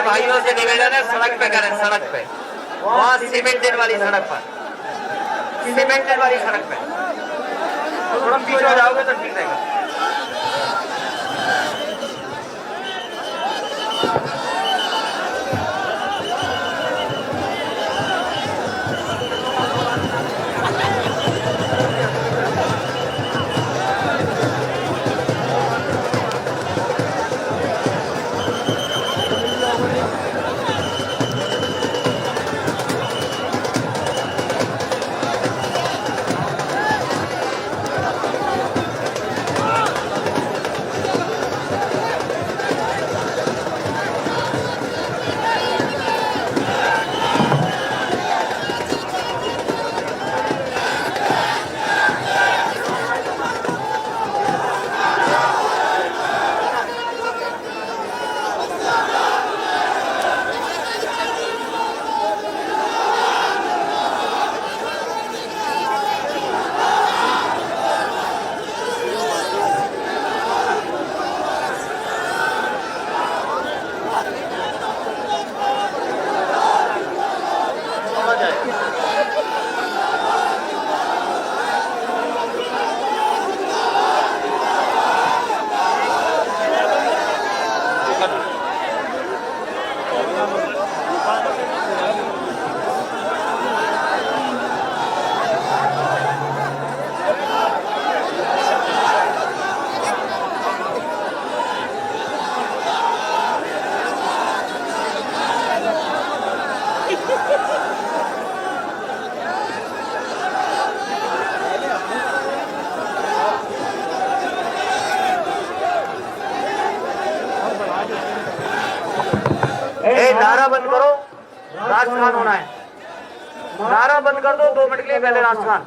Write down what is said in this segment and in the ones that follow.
भाइयों से निवेदन है सड़क पे करें, सड़क पे, वहाँ सीमेंटेड वाली सड़क पर, सीमेंटेड वाली सड़क पे थोड़ा पीछे हो जाओगे तो ठीक रहेगा। नारा बंद करो, राष्ट्रगान होना है। नारा बंद कर दो, 2 मिनट के लिए पहले राष्ट्रगान।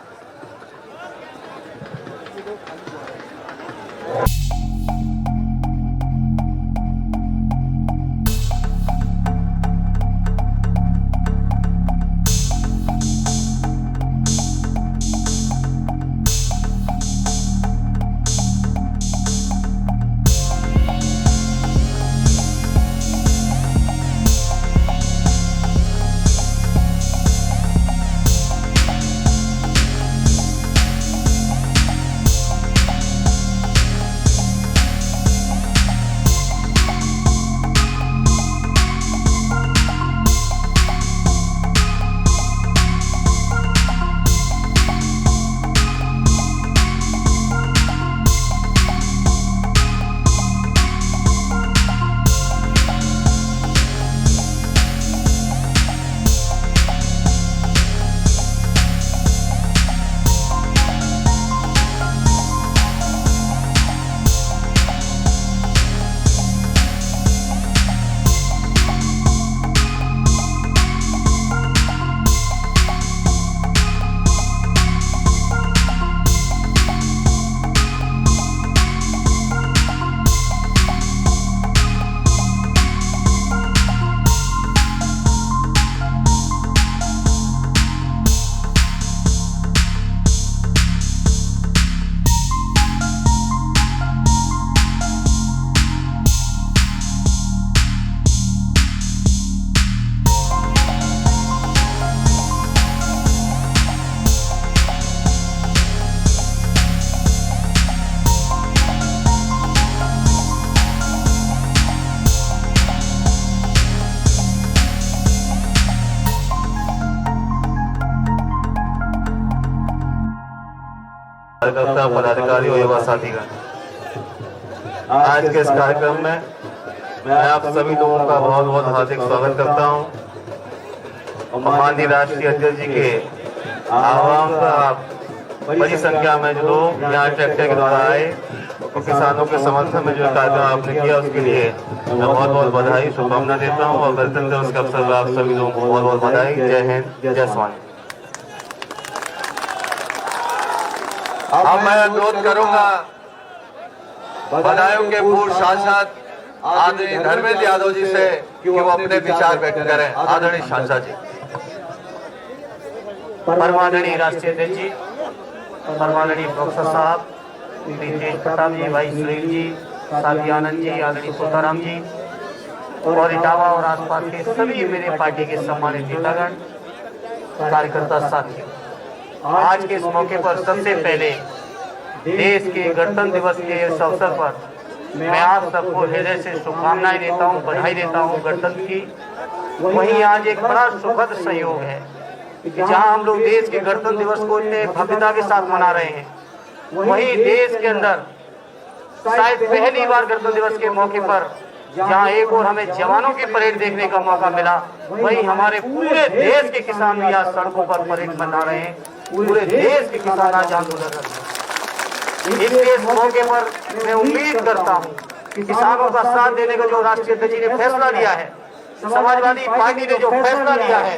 कार्यकर्ता पदाधिकारी और युवा साथीगण, आज के इस कार्यक्रम में मैं आप सभी लोगों का बहुत बहुत हार्दिक स्वागत करता हूं। माननीय राष्ट्रीय अध्यक्ष जी के आह्वान पर बड़ी संख्या में जो लोग यहाँ ट्रैक्टर के द्वारा आए और किसानों के समर्थन में जो कार्यक्रम आपने किया उसके लिए मैं बहुत बहुत बधाई शुभकामना देता हूँ और गणतंत्र दिवस के अवसर पर आप सभी लोगों को बहुत बहुत बधाई। जय हिंद, जय स्वामी। अब मैं अनुरोध करूंगा बदायूं के पूर्व सांसद आदरणीय धर्मेंद्र यादव जी से कि वो अपने विचार व्यक्त करें। आदरणीय सांसद जी। परमाननीय राष्ट्रीय अध्यक्ष जी, परमाननीय प्रोफेसर साहब, श्री तेज प्रताप जी, भाई सुनील जी, साथी आनंद जी, आदरणीय सुताराम जी और इटावा और आसपास के सभी मेरे पार्टी के सम्मानित नेतागण, कार्यकर्ता साथियों, आज के इस मौके पर सबसे पहले देश के गणतंत्र दिवस के इस अवसर पर मैं आप सबको हृदय से शुभकामनाएं देता हूं, बधाई देता हूं गणतंत्र की। वहीं आज एक बड़ा सुखद संयोग है कि जहां हम लोग देश के गणतंत्र दिवस को इतने भव्यता के साथ मना रहे हैं, वहीं देश के अंदर शायद पहली बार गणतंत्र दिवस के मौके पर जहां एक और हमें जवानों की परेड देखने का मौका मिला, वहीं हमारे पूरे देश के किसान भी आज सड़कों पर परेड मना रहे हैं। पूरे देश के किसान आज आंदोलन कर रहे हैं। इसलिए इस मौके पर मैं उम्मीद करता हूं कि किसानों का साथ देने का जो राष्ट्रीय अध्यक्ष जी ने फैसला लिया है, समाजवादी पार्टी ने जो फैसला लिया है,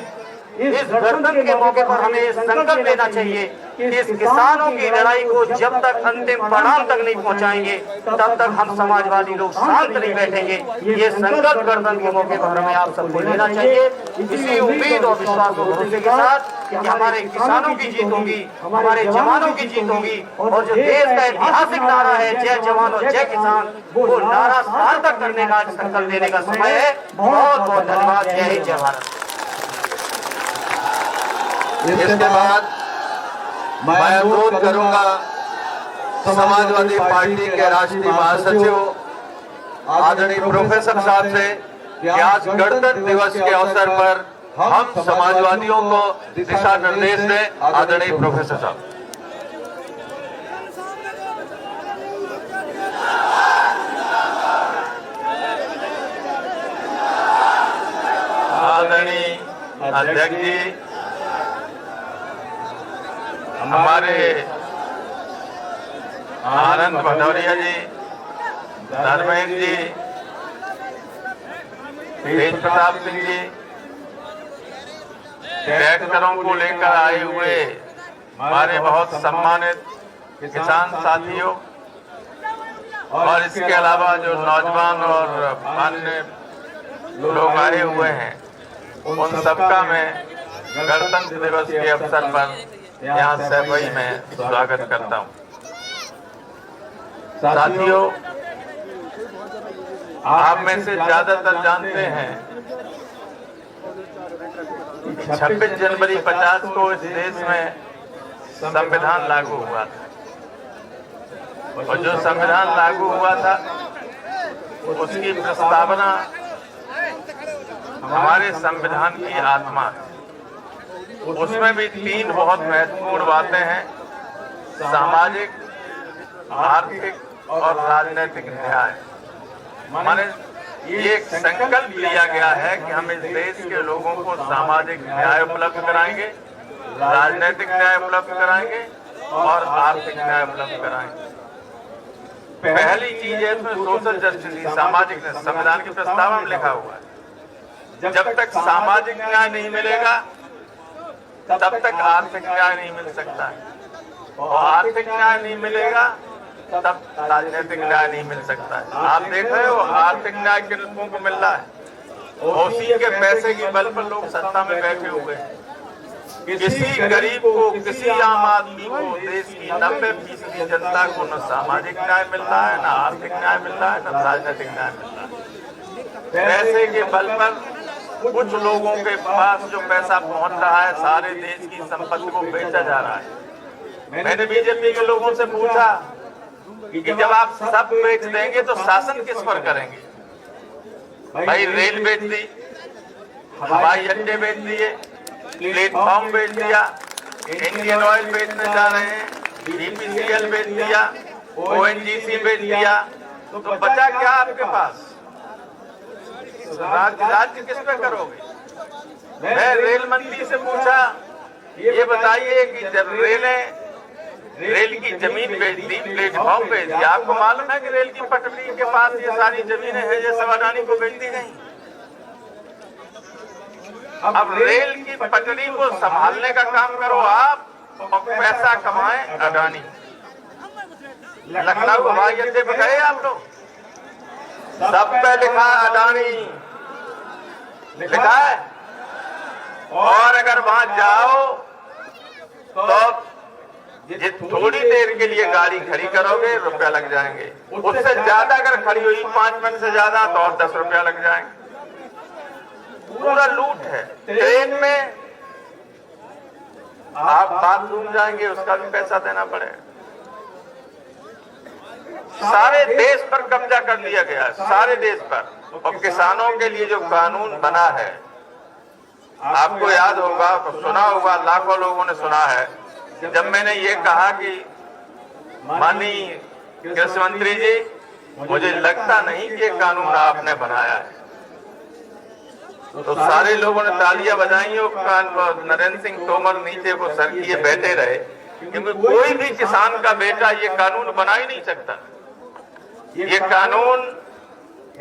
इस गणतंत्र के मौके पर हमें ये संकल्प लेना चाहिए कि इस किसानों की लड़ाई को जब तक अंतिम परिणाम तक नहीं पहुंचाएंगे, तब तक हम समाजवादी लोग शांत नहीं बैठेंगे। ये संकल्प गणतंत्र के मौके पर हमें आप सबको लेना चाहिए। इसी उम्मीद और विश्वास और भरोसे के साथ कि हमारे किसानों की जीत होगी, हमारे जवानों की जीत होगी, और जो देश का ऐतिहासिक नारा है जय जवान और जय किसान, वो नारा सार्थक करने का संकल्प लेने का समय है। बहुत बहुत धन्यवाद। जय हिंद, जय भारत। इसके बाद मैं अनुरोध करूंगा समाजवादी पार्टी के राष्ट्रीय महासचिव आदरणीय प्रोफेसर साहब से कि आज गणतंत्र दिवस के अवसर पर हम समाजवादियों को दिशा निर्देश दें। आदरणीय प्रोफेसर साहब। आदरणीय अध्यक्ष जी, हमारे आनंद भदौरिया जी, धर्मेंद्र जी, तेज प्रताप सिंह जी, ट्रैक्टरों को लेकर आए हुए हमारे बहुत सम्मानित किसान साथियों, और इसके अलावा जो नौजवान और अन्य लोग आए हुए हैं, उन सबका मैं गणतंत्र दिवस के अवसर पर यहाँ सैफई में स्वागत करता हूँ। साथियों, आप में से ज्यादातर जानते हैं 26 जनवरी 50 को इस देश में संविधान लागू हुआ था, और जो संविधान लागू हुआ था उसकी प्रस्तावना हमारे संविधान की आत्मा है। उसमें भी 3 बहुत महत्वपूर्ण बातें हैं: सामाजिक, आर्थिक और राजनीतिक न्याय। माने ये एक संकल्प लिया गया है कि हम इस देश के लोगों को सामाजिक न्याय उपलब्ध कराएंगे, राजनीतिक न्याय उपलब्ध कराएंगे और आर्थिक न्याय उपलब्ध कराएंगे। पहली चीज है इसमें सोशल जस्टिस, सामाजिक न्याय। संविधान की प्रस्तावना में लिखा हुआ है जब तक सामाजिक न्याय नहीं मिलेगा तब तक आर्थिक न्याय नहीं मिल सकता है, और आर्थिक न्याय नहीं मिलेगा तब राजनीतिक न्याय नहीं मिल सकता है। आप देख रहे हो आर्थिक न्याय किन लोगों को मिल रहा है, और उसी के पैसे के बल पर लोग सत्ता में बैठे हुए हैं। किसी गरीब को, किसी आम आदमी को, देश की 90% जनता को न सामाजिक न्याय मिल रहा है, न आर्थिक न्याय मिल रहा है, न राजनीतिक न्याय मिल रहा है। पैसे के बल पर कुछ लोगों के पास जो पैसा पहुंच रहा है, सारे देश की संपत्ति को बेचा जा रहा है। मैंने बीजेपी के लोगों से पूछा कि जब आप सब बेच देंगे तो शासन किस पर करेंगे? भाई रेल बेच दी, हवाई अड्डे बेच दिए, प्लेटफॉर्म बेच दिया, इंडियन ऑयल बेचने जा रहे हैं, बीपीसीएल बेच दिया, ओएनजीसी बेच दिया, तो बचा क्या आपके पास? राज्य किस पे करोगे? मैं रेल मंत्री से पूछा, ये बताइए कि जब रेल की जमीन बेच दी, प्लेटफॉर्म बेच दिया, आपको मालूम है कि रेल की पटरी के पास ये सारी जमीनें हैं जो सब अडानी को बेच दी गई। अब रेल की पटरी को संभालने का काम करो आप, और पैसा कमाए अडानी। लखनऊ हवाई अड्डे पे गए आप लोग, सब पे लिखा अडानी लिखा है, और अगर वहां जाओ तो थोड़ी देर के लिए गाड़ी खड़ी करोगे, रुपया लग जाएंगे। उससे ज्यादा अगर खड़ी हुई 5 मिनट से ज्यादा तो और 10 रुपया लग जाएंगे। पूरा लूट है। ट्रेन में आप बाथरूम जाएंगे उसका भी पैसा देना पड़ेगा। सारे देश पर कब्जा कर लिया गया है, सारे देश पर। और किसानों के लिए जो कानून बना है, आपको याद होगा, सुना होगा, लाखों लोगों ने सुना है, जब मैंने ये कहा कि माननीय कृषि मंत्री जी, मुझे लगता नहीं कि ये कानून आपने बनाया है, तो सारे लोगों ने तालियां बजाई और नरेंद्र सिंह तोमर नीचे को सर किए बैठे रहे, क्योंकि कोई भी किसान का बेटा ये कानून बना ही नहीं सकता। ये कानून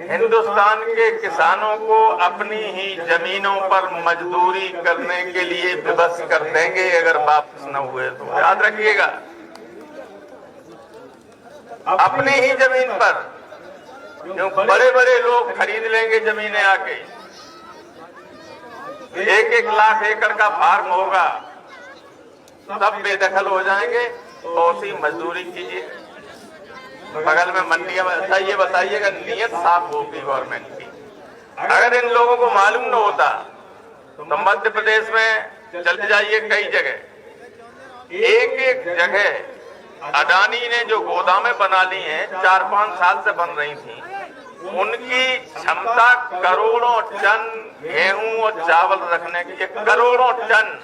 हिंदुस्तान के किसानों को अपनी ही जमीनों पर मजदूरी करने के लिए विवश कर देंगे अगर वापस न हुए तो। याद रखिएगा, अपनी ही जमीन पर, क्योंकि बड़े बड़े लोग खरीद लेंगे जमीनें आके, 1-1 लाख एकड़ का फार्म होगा, सब बेदखल हो जाएंगे। तो उसी मजदूरी कीजिए, बगल में मंडियां। अच्छा ये बताइएगा, नीयत साफ होगी गवर्नमेंट की। अगर इन लोगों को मालूम न होता तो मध्य प्रदेश में चले जाइए, कई जगह, एक जगह अडानी ने जो गोदामें बना ली हैं, 4-5 साल से बन रही थी, उनकी क्षमता करोड़ों टन गेहूं और चावल रखने की, करोड़ों टन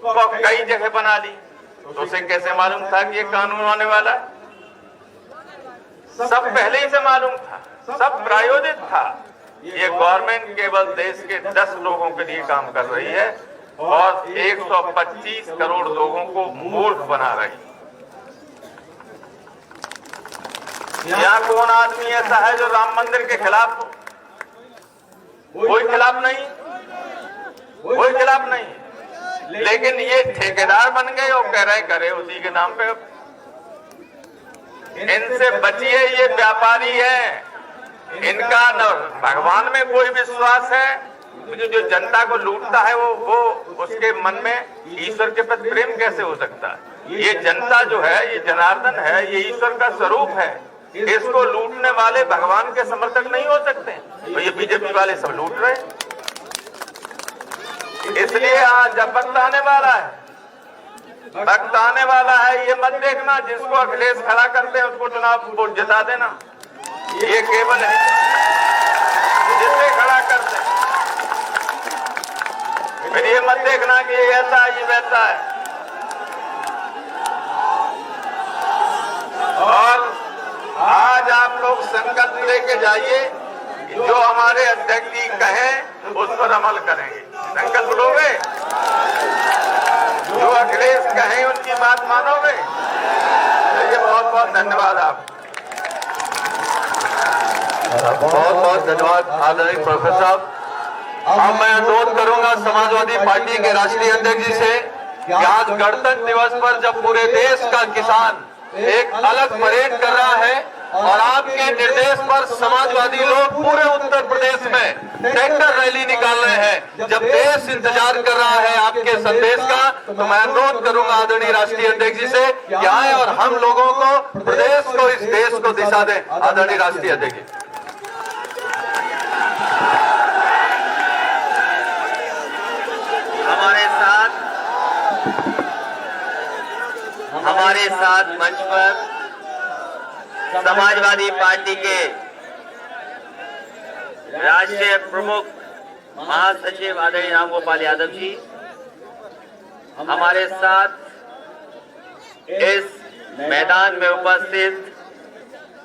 को कई जगह बना ली। तो उसे कैसे मालूम था कि ये कानून आने वाला है? सब पहले ही से मालूम था, सब प्रायोजित था। ये गवर्नमेंट केवल देश के 10 लोगों के लिए काम कर रही है और 125 करोड़ लोगों को मूर्ख बना रही। यहाँ कौन आदमी ऐसा है जो राम मंदिर के खिलाफ हो? कोई खिलाफ नहीं, कोई खिलाफ नहीं। लेकिन ये ठेकेदार बन गए और कह रहे करे उसी के नाम पे। इनसे बचिए, ये व्यापारी है, इनका न भगवान में कोई विश्वास है। जो जनता को लूटता है वो उसके मन में ईश्वर के प्रति प्रेम कैसे हो सकता है? ये जनता जो है, ये जनार्दन है, ये ईश्वर का स्वरूप है। इसको लूटने वाले भगवान के समर्थक नहीं हो सकते। तो ये बीजेपी वाले सब लूट रहे, इसलिए आज जब वक्त आने वाला है, वक्त आने वाला है, ये मत देखना जिसको अखिलेश खड़ा करते हैं उसको चुनाव वोट जिता देना। ये केवल है जिसे खड़ा करते हैं, फिर ये मत देखना कि ये ऐसा है, ये वैसा है। और आज आप लोग संकल्प लेके जाइए, जो हमारे अध्यक्ष जी कहें उस पर अमल करेंगे। संकल्प लोगे? जो अखिलेश कहें उनकी बात मानोगे? चलिए, बहुत बहुत धन्यवाद। आप बहुत बहुत धन्यवाद आदरणीय प्रोफेसर साहब। अब मैं अनुरोध करूंगा समाजवादी पार्टी के राष्ट्रीय अध्यक्ष जी से कि आज गणतंत्र दिवस पर जब पूरे देश का किसान एक अलग परेड कर रहा है और आपके निर्देश पर समाजवादी लोग पूरे उत्तर प्रदेश में ट्रैक्टर रैली निकाल रहे हैं, जब देश इंतजार कर रहा है आपके संदेश का, तो मैं अनुरोध करूंगा आदरणीय राष्ट्रीय अध्यक्ष जी से कि आए और हम लोगों को, प्रदेश को, इस देश को दिशा दें। आदरणीय राष्ट्रीय अध्यक्ष जी। हमारे साथ मंच पर समाजवादी पार्टी के राष्ट्रीय प्रमुख महासचिव आदरणीय राम गोपाल यादव जी, हमारे साथ इस मैदान में उपस्थित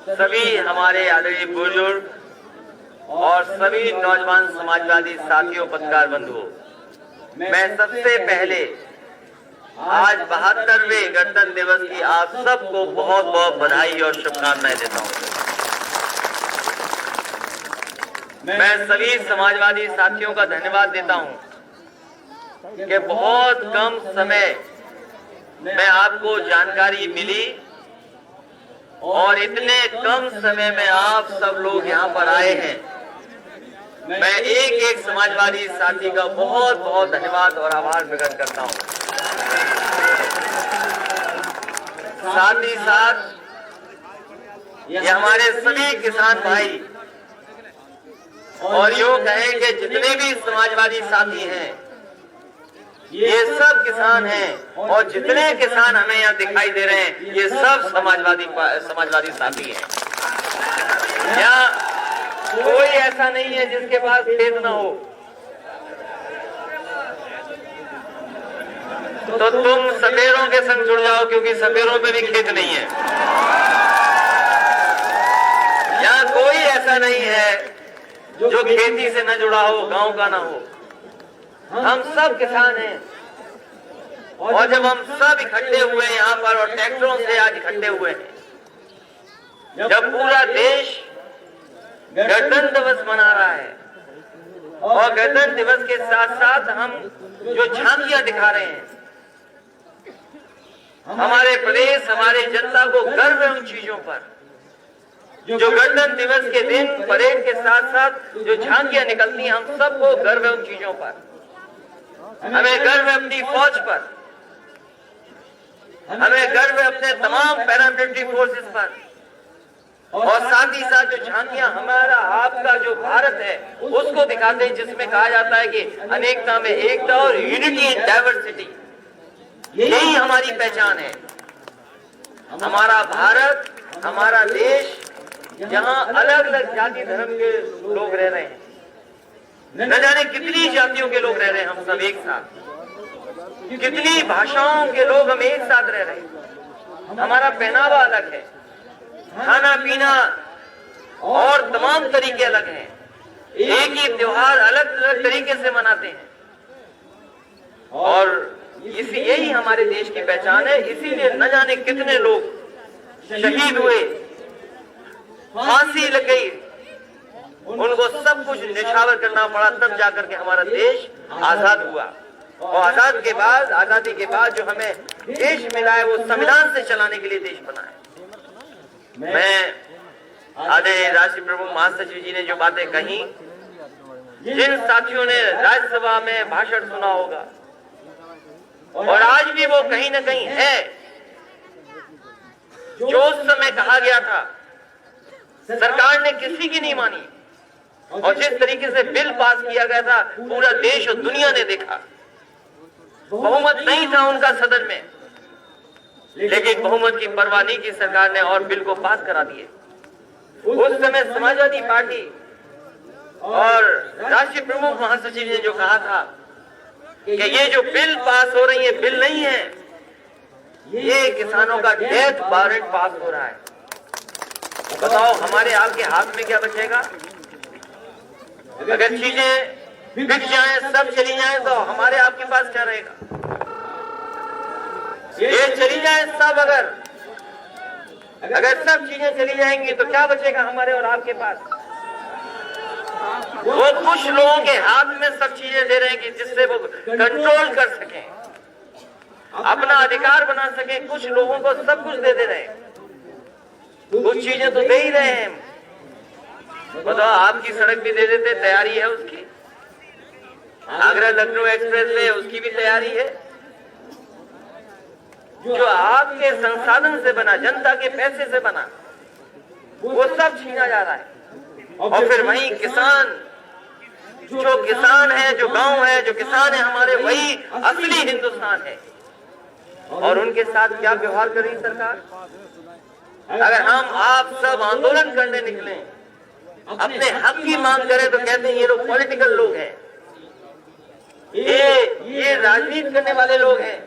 सभी हमारे आदरणीय बुजुर्ग और सभी नौजवान समाजवादी साथियों, पत्रकार बंधुओं, मैं सबसे पहले आज 72वें गणतंत्र दिवस की आप सबको बहुत बहुत बधाई और शुभकामनाएं देता हूं। मैं सभी समाजवादी साथियों का धन्यवाद देता हूं कि बहुत कम समय में आपको जानकारी मिली और इतने कम समय में आप सब लोग यहां पर आए हैं। मैं एक एक समाजवादी साथी का बहुत बहुत धन्यवाद और आभार प्रकट करता हूं। साथ ही साथ ये हमारे सभी किसान भाई और यूं कहें कि जितने भी समाजवादी साथी हैं ये सब किसान हैं, और जितने किसान हमें यहाँ दिखाई दे रहे हैं ये सब समाजवादी साथी हैं। यहाँ कोई ऐसा नहीं है जिसके पास खेत ना हो। तो तुम सपेरों के संग जुड़ जाओ, क्योंकि सपेरों पे भी खेत नहीं है। यहाँ कोई ऐसा नहीं है जो खेती से न जुड़ा हो, गांव का ना हो। हम सब किसान हैं, और जब हम सब इकट्ठे हुए हैं यहाँ पर, और ट्रैक्टरों से आज इकट्ठे हुए हैं, जब पूरा देश गणतंत्र दिवस मना रहा है, और गणतंत्र दिवस के साथ साथ हम जो झांकियां दिखा रहे हैं, हमारे प्रदेश, हमारे जनता को गर्व है उन चीजों पर। जो गणतंत्र दिवस के दिन परेड के साथ साथ जो झांकियां निकलती हैं, हम सबको गर्व है उन चीजों पर। हमें गर्व है अपनी फौज पर, हमें गर्व है अपने तमाम पैरामिलिट्री फोर्सेस पर, और साथ ही साथ जो झांकियां हमारा आपका जो भारत है उसको दिखाते हैं, जिसमें कहा जाता है कि अनेकता में एकता और यूनिटी इन डाइवर्सिटी, यही हमारी पहचान है। हमारा भारत, हमारा देश, जहां अलग अलग जाति धर्म के लोग रह रहे हैं, न जाने कितनी जातियों के लोग रह रहे हैं, हम सब एक साथ, कितनी भाषाओं के लोग हम एक साथ रह रहे हैं। हमारा पहनावा अलग है, खाना पीना और तमाम तरीके अलग हैं, एक ही त्योहार अलग अलग तरीके से मनाते हैं, और यही हमारे देश की पहचान है। इसीलिए न जाने कितने लोग शहीद हुए, फांसी लग गई, उनको सब कुछ निछावर करना पड़ा, तब जाकर के हमारा देश आजाद हुआ। और आजादी के बाद जो हमें देश मिला है वो संविधान से चलाने के लिए देश बना है। मैं आदरणीय राष्ट्रीय प्रमुख महासचिव जी ने जो बातें कही, जिन साथियों ने राज्यसभा में भाषण सुना होगा, और आज भी वो कहीं ना कहीं है, जो उस समय कहा गया था सरकार ने किसी की नहीं मानी, और जिस तरीके से बिल पास किया गया था पूरा देश और दुनिया ने देखा। बहुमत नहीं था उनका सदन में, लेकिन बहुमत की परवाह नहीं की सरकार ने और बिल को पास करा दिए। उस समय समाजवादी पार्टी और राष्ट्रीय प्रमुख महासचिव ने जो कहा था कि ये जो बिल पास हो रही है बिल नहीं है, ये किसानों का डेथ वारंट पास हो रहा है। बताओ हमारे आपके हाथ में क्या बचेगा? अगर चीजें बिक जाए, सब चली जाए, तो हमारे आपके पास क्या रहेगा? ये चली जाए सब, अगर सब चीजें चली जाएंगी तो क्या बचेगा हमारे और आपके पास? वो कुछ लोगों के हाथ में सब चीजें दे रहे हैं कि जिससे वो कंट्रोल कर सकें, अपना अधिकार बना सकें। कुछ लोगों को सब कुछ दे रहे हैं, कुछ चीजें तो दे ही रहे हैं। बताओ आपकी सड़क भी दे देते, तैयारी है उसकी। आगरा लखनऊ एक्सप्रेस वे, उसकी भी तैयारी है। जो आपके संसाधन से बना, जनता के पैसे से बना, वो सब छीना जा रहा है। और फिर वही किसान, जो किसान है, जो गांव है, जो किसान है हमारे, वही असली हिंदुस्तान है। और उनके साथ क्या व्यवहार कर रही सरकार? अगर हम आप सब आंदोलन करने निकले, अपने हक की मांग करें, तो कहते हैं ये लोग पॉलिटिकल लोग हैं, ये राजनीति करने वाले लोग हैं।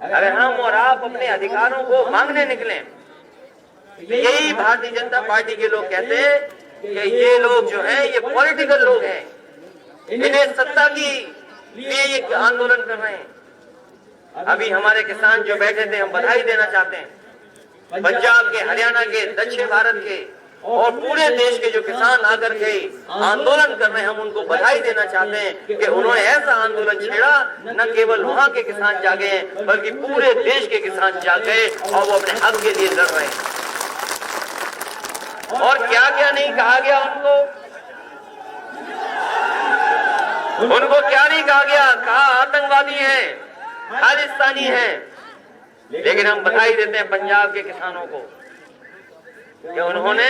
अगर हम और आप अपने अधिकारों को मांगने निकले, तो यही भारतीय जनता पार्टी के लोग कहते हैं कि ये लोग जो हैं ये पॉलिटिकल लोग हैं, इन्हें सत्ता की लिए ये आंदोलन कर रहे हैं। अभी हमारे किसान जो बैठे थे, हम बधाई देना चाहते हैं पंजाब के, हरियाणा के, दक्षिण भारत के और पूरे देश के जो किसान आकर के आंदोलन कर रहे हैं, हम उनको बधाई देना चाहते हैं कि उन्होंने ऐसा आंदोलन छेड़ा, न केवल वहां के किसान जागे हैं बल्कि पूरे देश के किसान जागे और वो अपने हक के लिए लड़ रहे हैं। और क्या क्या नहीं कहा गया उनको क्या नहीं कहा गया? कहा आतंकवादी हैं, खालिस्तानी हैं। लेकिन हम बधाई देते हैं पंजाब के किसानों को कि उन्होंने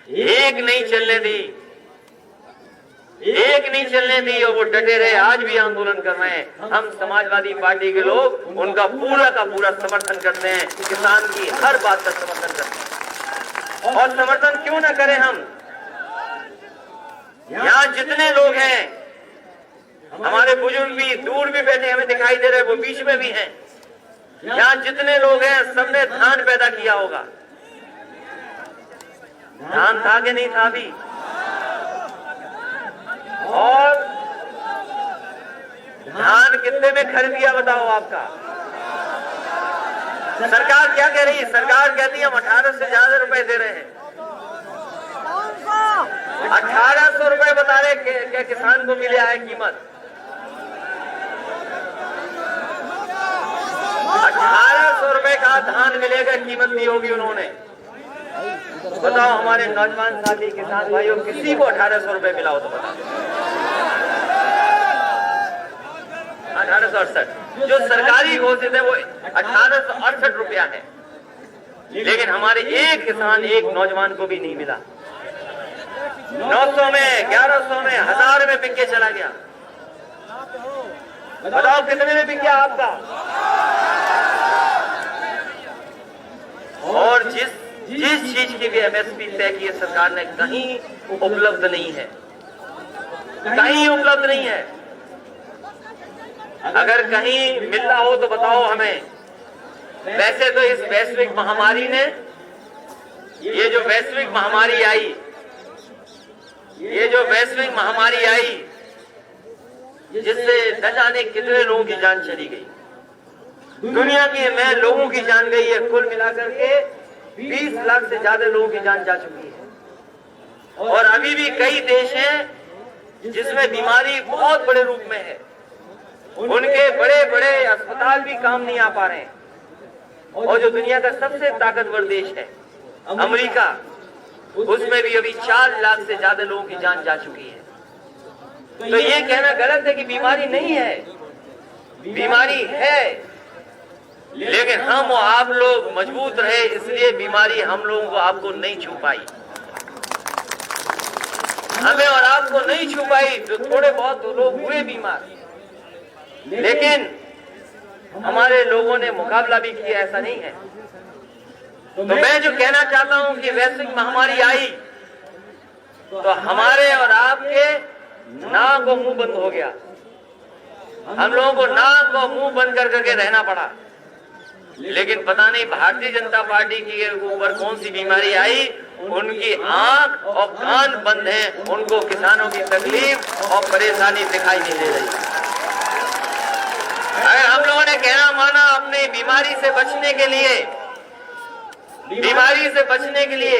एक नहीं चलने दी, एक नहीं चलने दी और वो डटे रहे, आज भी आंदोलन कर रहे हैं। हम समाजवादी पार्टी के लोग उनका पूरा का पूरा समर्थन करते हैं, किसान की हर बात का समर्थन करते हैं। और समर्थन क्यों ना करें हम, यहाँ जितने लोग हैं, हमारे बुजुर्ग भी दूर भी बैठे हमें दिखाई दे रहे, वो बीच में भी हैं। यहाँ जितने लोग हैं सबने धान पैदा किया होगा। धान था कि नहीं था अभी? और धान कितने में खरीद दिया बताओ आपका? सरकार क्या कह रही है? सरकार कहती है हम 1800 से ज्यादा रुपए दे रहे हैं। 1800 रुपए बता रहे क्या किसान को मिले है कीमत? 1800 रुपए का धान मिलेगा, कीमत दी होगी उन्होंने। बताओ हमारे नौजवान साथी किसान भाइयों, किसी को 1800 रुपए मिला हो तो बताओ। 1868 जो सरकारी घोषित है वो 1868 रुपया है, लेकिन हमारे एक किसान, एक नौजवान को भी नहीं मिला। 900 में, 1100 में, 1000 में बिक के चला गया। बताओ कितने में बिक गया आपका? और जिस चीज की भी एमएसपी तय की है सरकार ने, कहीं उपलब्ध नहीं है, कहीं उपलब्ध नहीं है। अगर कहीं मिल रहा हो तो बताओ हमें। वैसे तो इस वैश्विक महामारी ने, ये जो वैश्विक महामारी आई, ये जो वैश्विक महामारी आई जिससे न जाने कितने लोगों की जान चली गई, दुनिया की में लोगों की जान गई है। कुल मिलाकर के 20 लाख से ज्यादा लोगों की जान जा चुकी है। और अभी भी कई देश हैं जिसमें बीमारी बहुत बड़े रूप में है, उनके बड़े बड़े अस्पताल भी काम नहीं आ पा रहे हैं। और जो दुनिया का सबसे ताकतवर देश है अमेरिका, उसमें भी अभी 4 लाख से ज्यादा लोगों की जान जा चुकी है। तो ये कहना गलत है कि बीमारी नहीं है, बीमारी है, लेकिन हम और आप लोग मजबूत रहे, इसलिए बीमारी हम लोगों को, आपको नहीं छू पाई। हमें और आपको नहीं छू पाई, जो थोड़े बहुत लोग हुए बीमार, लेकिन हमारे लोगों ने मुकाबला भी किया, ऐसा नहीं है। तो मैं जो कहना चाहता हूं कि वैश्विक महामारी आई तो हमारे और आपके नाक और मुंह बंद हो गया। हम लोगों को नाक और मुंह बंद कर करके रहना पड़ा। लेकिन पता नहीं भारतीय जनता पार्टी के ऊपर कौन सी बीमारी आई, उनकी आंख और कान बंद हैं, उनको किसानों की तकलीफ और परेशानी दिखाई नहीं दे रही। अगर हम लोगों ने कहना माना अपनी बीमारी से बचने के लिए, बीमारी से बचने के लिए,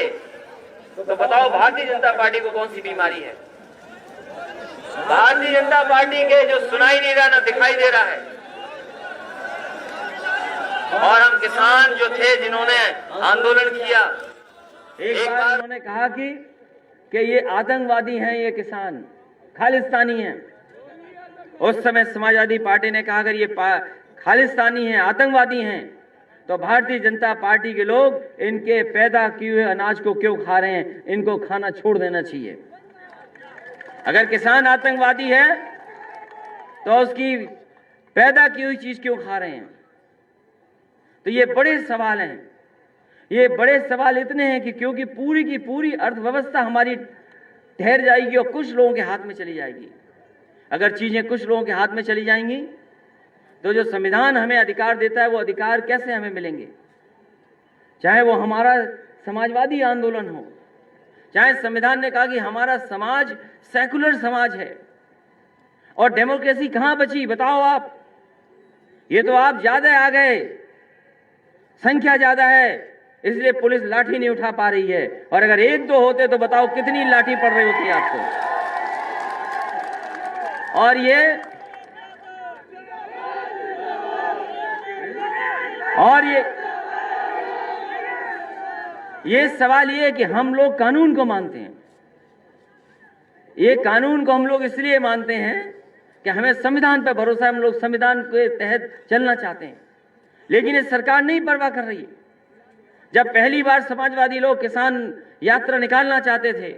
तो बताओ भारतीय जनता पार्टी को कौन सी बीमारी है? भारतीय जनता पार्टी के जो सुनाई नहीं रहा, ना दिखाई दे रहा है। और हम किसान जो थे जिन्होंने आंदोलन किया, एक बार उन्होंने कहा कि ये आतंकवादी हैं, ये किसान खालिस्तानी हैं। उस समय समाजवादी पार्टी ने कहा अगर ये खालिस्तानी हैं, आतंकवादी हैं, तो भारतीय जनता पार्टी के लोग इनके पैदा किए हुए अनाज को क्यों खा रहे हैं? इनको खाना छोड़ देना चाहिए। अगर किसान आतंकवादी है तो उसकी पैदा की हुई चीज क्यों खा रहे हैं? तो ये बड़े सवाल हैं। ये बड़े सवाल इतने हैं कि क्योंकि पूरी की पूरी अर्थव्यवस्था हमारी ठहर जाएगी और कुछ लोगों के हाथ में चली जाएगी। अगर चीजें कुछ लोगों के हाथ में चली जाएंगी तो जो संविधान हमें अधिकार देता है वो अधिकार कैसे हमें मिलेंगे? चाहे वो हमारा समाजवादी आंदोलन हो, चाहे संविधान ने कहा कि हमारा समाज सेकुलर समाज है, और डेमोक्रेसी कहां बची बताओ आप? ये तो आप ज्यादा आ गए, संख्या ज्यादा है, इसलिए पुलिस लाठी नहीं उठा पा रही है। और अगर 1-2 होते तो बताओ कितनी लाठी पड़ रही होती आपको। और ये सवाल ये है कि हम लोग कानून को मानते हैं। ये कानून को हम लोग इसलिए मानते हैं कि हमें संविधान पर भरोसा है, हम लोग संविधान के तहत चलना चाहते हैं। लेकिन ये सरकार नहीं परवाह कर रही है। जब पहली बार समाजवादी लोग किसान यात्रा निकालना चाहते थे,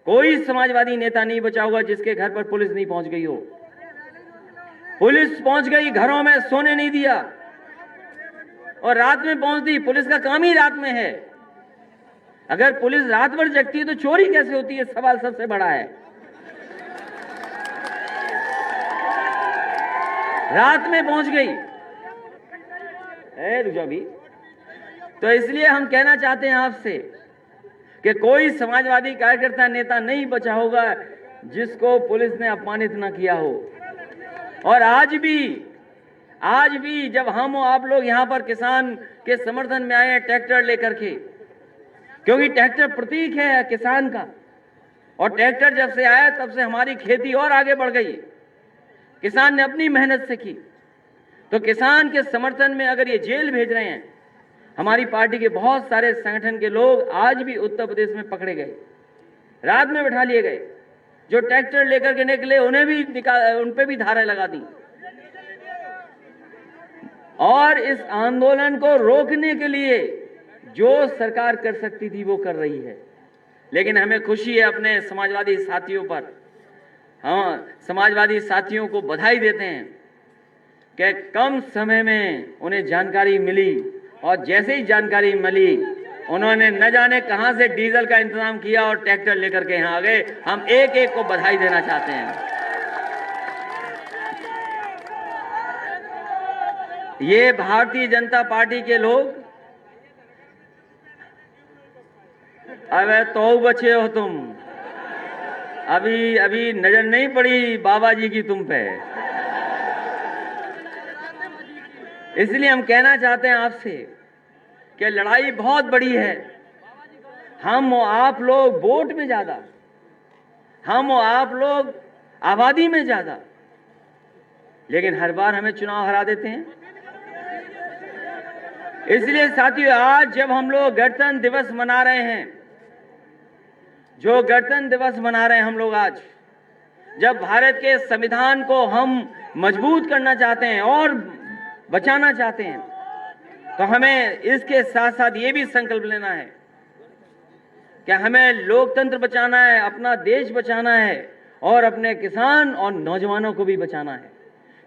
कोई समाजवादी नेता नहीं बचा होगा जिसके घर पर पुलिस नहीं पहुंच गई हो। पुलिस पहुंच गई, घरों में सोने नहीं दिया और रात में पहुंचती। पुलिस का काम ही रात में है। अगर पुलिस रात भर जगती है तो चोरी कैसे होती है, सवाल सबसे बड़ा है। रात में पहुंच गई रुजा भी। तो इसलिए हम कहना चाहते हैं आपसे कि कोई समाजवादी कार्यकर्ता नेता नहीं बचा होगा जिसको पुलिस ने अपमानित ना किया हो। और आज भी जब हम और आप लोग यहां पर किसान के समर्थन में आए हैं ट्रैक्टर लेकर के, क्योंकि ट्रैक्टर प्रतीक है किसान का, और ट्रैक्टर जब से आया तब से हमारी खेती और आगे बढ़ गई। किसान ने अपनी मेहनत से की, तो किसान के समर्थन में अगर ये जेल भेज रहे हैं, हमारी पार्टी के बहुत सारे संगठन के लोग आज भी उत्तर प्रदेश में पकड़े गए, रात में बैठा लिए गए। जो ट्रैक्टर लेकर के निकले उन्हें भी उन पे भी धारा लगा दी। और इस आंदोलन को रोकने के लिए जो सरकार कर सकती थी वो कर रही है। लेकिन हमें खुशी है अपने समाजवादी साथियों पर। हाँ, समाजवादी साथियों को बधाई देते हैं कि कम समय में उन्हें जानकारी मिली, और जैसे ही जानकारी मिली उन्होंने न जाने कहां से डीजल का इंतजाम किया और ट्रैक्टर लेकर के यहां आ गए। हम एक एक को बधाई देना चाहते हैं। ये भारतीय जनता पार्टी के लोग, अबे तो बचे हो तुम, अभी नजर नहीं पड़ी बाबा जी की तुम पे। इसलिए हम कहना चाहते हैं आपसे कि लड़ाई बहुत बड़ी है। हम और आप लोग वोट में ज्यादा, हम और आप लोग आबादी में ज्यादा, लेकिन हर बार हमें चुनाव हरा देते हैं। इसलिए साथियों, आज जब हम लोग गणतंत्र दिवस मना रहे हैं, जो गणतंत्र दिवस मना रहे हैं हम लोग आज, जब भारत के संविधान को हम मजबूत करना चाहते हैं और बचाना चाहते हैं, तो हमें इसके साथ साथ ये भी संकल्प लेना है कि हमें लोकतंत्र बचाना है, अपना देश बचाना है और अपने किसान और नौजवानों को भी बचाना है।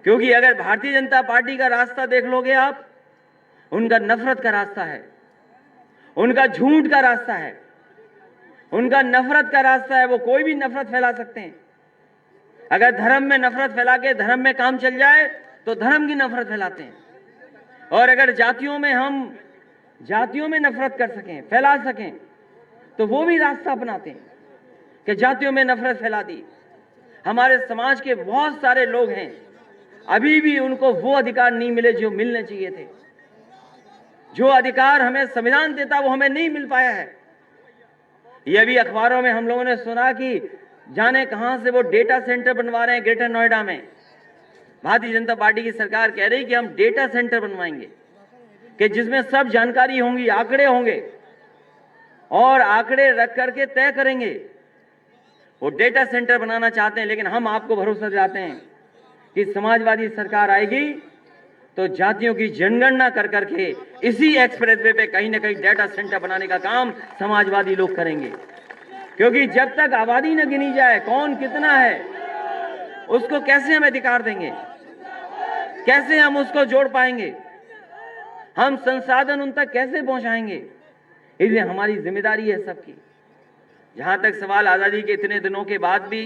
क्योंकि अगर भारतीय जनता पार्टी का रास्ता देख लोगे आप, उनका नफरत का रास्ता है, उनका झूठ का रास्ता है, उनका नफरत का रास्ता है। वो कोई भी नफरत फैला सकते हैं। अगर धर्म में नफरत फैला के धर्म में काम चल जाए तो धर्म की नफरत फैलाते हैं। और अगर जातियों में नफरत कर सकें, फैला सकें, तो वो भी रास्ता अपनाते हैं कि जातियों में नफरत फैला दी। हमारे समाज के बहुत सारे लोग हैं, अभी भी उनको वो अधिकार नहीं मिले जो मिलने चाहिए थे। जो अधिकार हमें संविधान देता वो हमें नहीं मिल पाया है। ये भी अखबारों में हम लोगों ने सुना कि जाने कहां से वो डेटा सेंटर बनवा रहे हैं ग्रेटर नोएडा में। भारतीय जनता पार्टी की सरकार कह रही कि हम डेटा सेंटर बनवाएंगे कि जिसमें सब जानकारी होंगी, आंकड़े होंगे और आंकड़े रख करके तय करेंगे। वो डेटा सेंटर बनाना चाहते हैं। लेकिन हम आपको भरोसा दिलाते हैं कि समाजवादी सरकार आएगी तो जातियों की जनगणना कर करके इसी एक्सप्रेसवे पे कहीं ना कहीं डेटा सेंटर बनाने का काम समाजवादी लोग करेंगे। क्योंकि जब तक आबादी न गिनी जाए कौन कितना है, उसको कैसे हम अधिकार देंगे, कैसे हम उसको जोड़ पाएंगे, हम संसाधन उन तक कैसे पहुंचाएंगे। इसलिए हमारी जिम्मेदारी है सबकी। जहां तक सवाल आजादी के इतने दिनों के बाद भी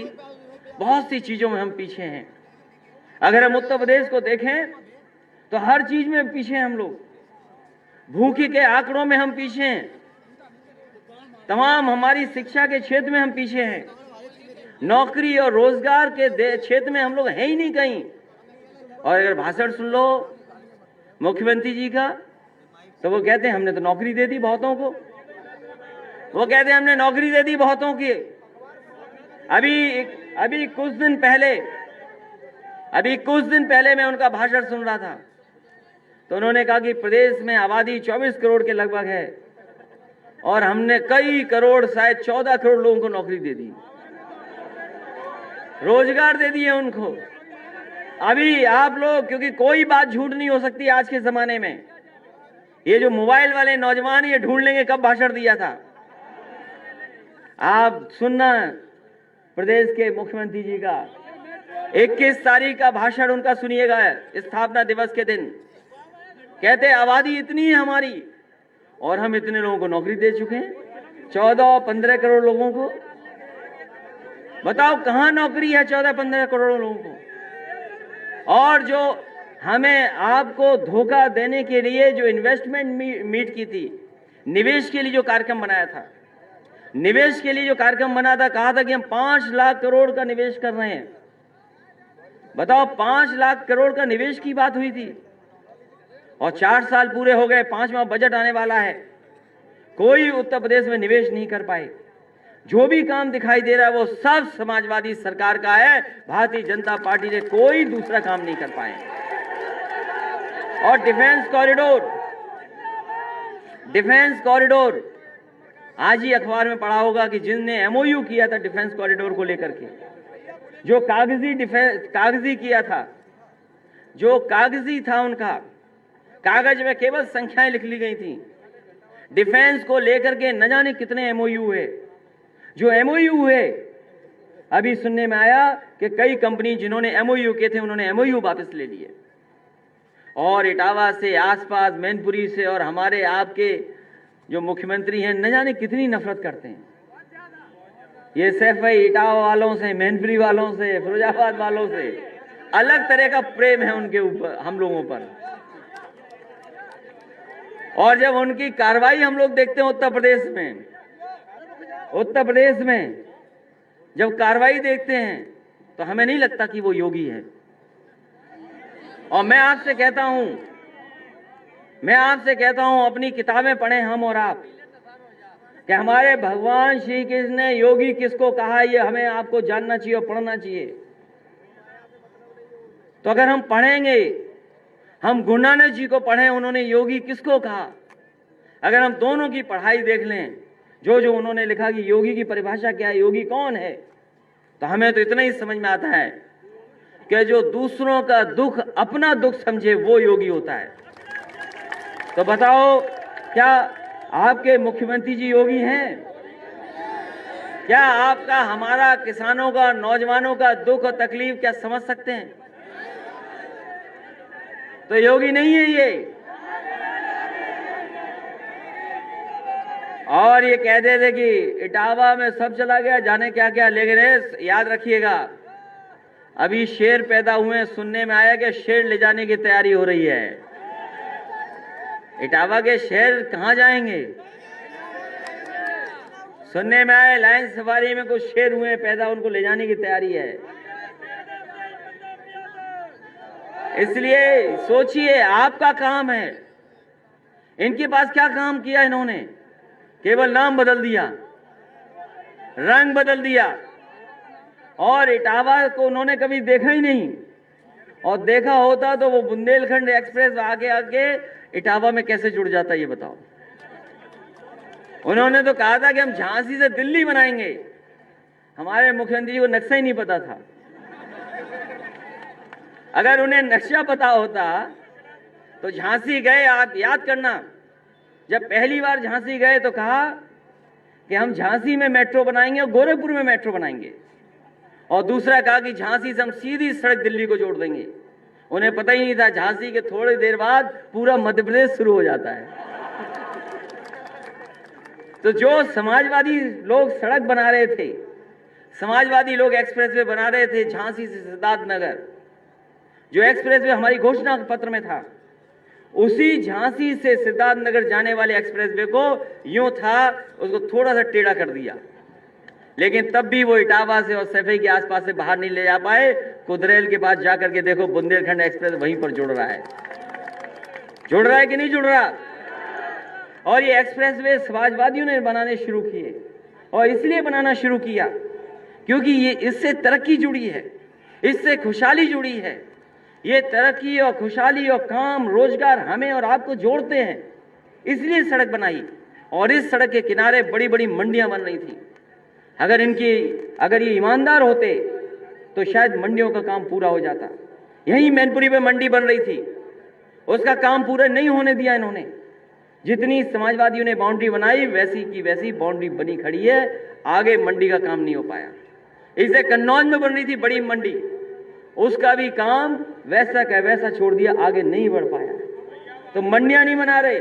बहुत सी चीजों में हम पीछे हैं। अगर हम उत्तर प्रदेश को देखें तो हर चीज में पीछे हैं हम लोग। भूखी के आंकड़ों में हम पीछे हैं, तमाम हमारी शिक्षा के क्षेत्र में हम पीछे हैं, नौकरी और रोजगार के क्षेत्र में हम लोग हैं ही नहीं कहीं। और अगर भाषण सुन लो मुख्यमंत्री जी का तो वो कहते हैं हमने तो नौकरी दे दी बहुतों को, वो कहते हैं हमने नौकरी दे दी बहुतों की। अभी कुछ दिन पहले मैं उनका भाषण सुन रहा था तो उन्होंने कहा कि प्रदेश में आबादी 24 करोड़ के लगभग है और हमने कई करोड़, शायद 14 करोड़ लोगों को नौकरी दे दी, रोजगार दे दिए उनको। अभी आप लोग, क्योंकि कोई बात झूठ नहीं हो सकती आज के जमाने में, ये जो मोबाइल वाले नौजवान ये ढूंढ लेंगे कब भाषण दिया था। आप सुनना प्रदेश के मुख्यमंत्री जी का 21 तारीख का भाषण उनका सुनिएगा स्थापना दिवस के दिन। कहते आबादी इतनी है हमारी और हम इतने लोगों को नौकरी दे चुके हैं, 14-15 करोड़ लोगों को। बताओ कहां नौकरी है 14-15 करोड़ लोगों को। और जो हमें आपको धोखा देने के लिए जो इन्वेस्टमेंट मीट की थी, निवेश के लिए जो कार्यक्रम बनाया था, निवेश के लिए जो कार्यक्रम बना था, कहा था कि हम 5 लाख करोड़ का निवेश कर रहे हैं। बताओ 5 लाख करोड़ का निवेश की बात हुई थी और 4 साल पूरे हो गए, 5वां बजट आने वाला है, कोई उत्तर प्रदेश में निवेश नहीं कर पाए। जो भी काम दिखाई दे रहा है वो सब समाजवादी सरकार का है, भारतीय जनता पार्टी ने कोई दूसरा काम नहीं कर पाए। और डिफेंस कॉरिडोर आज ही अखबार में पढ़ा होगा कि जिनने एमओयू किया था डिफेंस कॉरिडोर को लेकर के, जो कागजी किया था, जो कागजी था उनका, कागज में केवल संख्याएं लिख ली गई थी। डिफेंस को लेकर के न जाने कितने एमओयू है। जो एमओयू है, अभी सुनने में आया कि कई कंपनी जिन्होंने एमओयू किए थे उन्होंने एमओयू वापस ले लिए और इटावा से आसपास मैनपुरी से और हमारे आपके जो मुख्यमंत्री हैं न जाने कितनी नफरत करते हैं। ये सिर्फ इटावा वालों से, मैनपुरी वालों से, फिरोजाबाद वालों से अलग तरह का प्रेम है उनके ऊपर, हम लोगों पर। और जब उनकी कार्रवाई हम लोग देखते हैं उत्तर प्रदेश में जब कार्रवाई देखते हैं तो हमें नहीं लगता कि वो योगी है। और मैं आपसे कहता हूं अपनी किताबें पढ़ें हम और आप, कि हमारे भगवान श्री कृष्ण ने योगी किसको कहा, ये हमें आपको जानना चाहिए और पढ़ना चाहिए। तो अगर हम पढ़ेंगे, हम गुरु नानक जी को पढ़ें, उन्होंने योगी किसको कहा, अगर हम दोनों की पढ़ाई देख लें, जो उन्होंने लिखा कि योगी की परिभाषा क्या है, योगी कौन है, तो हमें तो इतना ही समझ में आता है कि जो दूसरों का दुख अपना दुख समझे वो योगी होता है। तो बताओ क्या आपके मुख्यमंत्री जी योगी हैं? क्या आपका, हमारा, किसानों का, नौजवानों का दुख और तकलीफ क्या समझ सकते हैं? तो योगी नहीं है ये। और ये कहते थे कि इटावा में सब चला गया, जाने क्या क्या, लेकिन याद रखिएगा अभी शेर पैदा हुए, सुनने में आया कि शेर ले जाने की तैयारी हो रही है। इटावा के शेर कहां जाएंगे? सुनने में आया लायन सफारी में कुछ शेर हुए पैदा, उनको ले जाने की तैयारी है। इसलिए सोचिए आपका काम है, इनके पास क्या काम किया इन्होंने? केवल नाम बदल दिया, रंग बदल दिया, और इटावा को उन्होंने कभी देखा ही नहीं। और देखा होता तो वो बुंदेलखंड एक्सप्रेस आगे इटावा में कैसे जुड़ जाता, ये बताओ। उन्होंने तो कहा था कि हम झांसी से दिल्ली बनाएंगे, हमारे मुख्यमंत्री को नक्शा ही नहीं पता था। अगर उन्हें नक्शा पता होता तो झांसी गए, आप याद करना, जब पहली बार झांसी गए तो कहा कि हम झांसी में मेट्रो बनाएंगे और गोरखपुर में मेट्रो बनाएंगे, और दूसरा कहा कि झांसी से हम सीधी सड़क दिल्ली को जोड़ देंगे। उन्हें पता ही नहीं था झांसी के थोड़ी देर बाद पूरा मध्य प्रदेश शुरू हो जाता है। तो जो समाजवादी लोग सड़क बना रहे थे, समाजवादी लोग एक्सप्रेसवे बना रहे थे झांसी से सिद्धार्थनगर, जो एक्सप्रेसवे हमारी घोषणा पत्र में था, उसी झांसी से सिद्धार्थनगर जाने वाले एक्सप्रेसवे को यूं था, उसको थोड़ा सा टेढ़ा कर दिया, लेकिन तब भी वो इटावा से और सफेद के आसपास से बाहर नहीं ले जा पाए। कुदरेल के पास जाकर के देखो, बुंदेलखंड एक्सप्रेस वहीं पर जुड़ रहा है कि नहीं जुड़ रहा? और ये एक्सप्रेसवे समाजवादियों ने बनाने शुरू किए, और इसलिए बनाना शुरू किया क्योंकि ये इससे तरक्की जुड़ी है, इससे खुशहाली जुड़ी है। ये तरक्की और खुशहाली और काम रोजगार हमें और आपको जोड़ते हैं, इसलिए सड़क बनाई। और इस सड़क के किनारे बड़ी बड़ी मंडियां बन रही थी। अगर ये ईमानदार होते तो शायद मंडियों का काम पूरा हो जाता। यहीं मैनपुरी में मंडी बन रही थी, उसका काम पूरा नहीं होने दिया इन्होंने। जितनी समाजवादियों ने बाउंड्री बनाई वैसी की वैसी बाउंड्री बनी खड़ी है, आगे मंडी का काम नहीं हो पाया। इसे कन्नौज में बन रही थी बड़ी मंडी, उसका भी काम वैसा का वैसा छोड़ दिया, आगे नहीं बढ़ पाया। तो मंडियां नहीं बना रहे,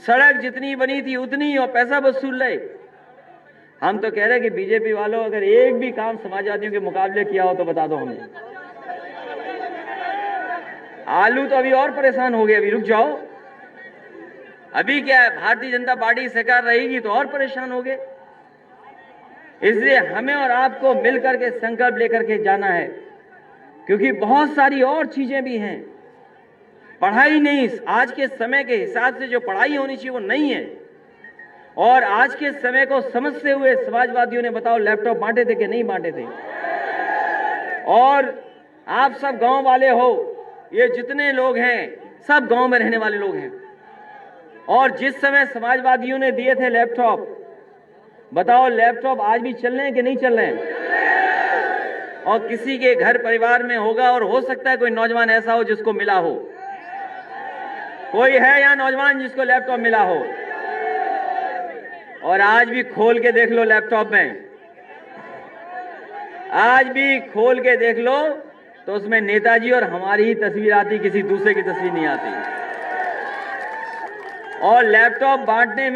सड़क जितनी बनी थी उतनी और पैसा वसूल रहे। हम तो कह रहे कि बीजेपी वालों अगर एक भी काम समाजवादियों के मुकाबले किया हो तो बता दो हमें। आलू तो अभी और परेशान हो गए, अभी रुक जाओ, अभी क्या है, भारतीय जनता पार्टी सरकार रहेगी तो और परेशान हो गए। इसलिए हमें और आपको मिलकर के संकल्प लेकर के जाना है, क्योंकि बहुत सारी और चीजें भी हैं। पढ़ाई नहीं, आज के समय के हिसाब से जो पढ़ाई होनी चाहिए वो नहीं है। और आज के समय को समझते हुए समाजवादियों ने बताओ लैपटॉप बांटे थे कि नहीं बांटे थे। और आप सब गांव वाले हो, ये जितने लोग हैं सब गांव में रहने वाले लोग हैं। और जिस समय समाजवादियों ने दिए थे लैपटॉप, बताओ लैपटॉप आज भी चल रहे हैं कि नहीं चल रहे हैं? और किसी के घर परिवार में होगा, और हो सकता है कोई नौजवान ऐसा हो जिसको मिला हो। कोई है या नौजवान जिसको लैपटॉप मिला हो? और आज भी खोल के देख लो लैपटॉप में, आज भी खोल के देख लो तो उसमें नेताजी और हमारी ही तस्वीर आती, किसी दूसरे की तस्वीर नहीं आती। और लैपटॉप बांटने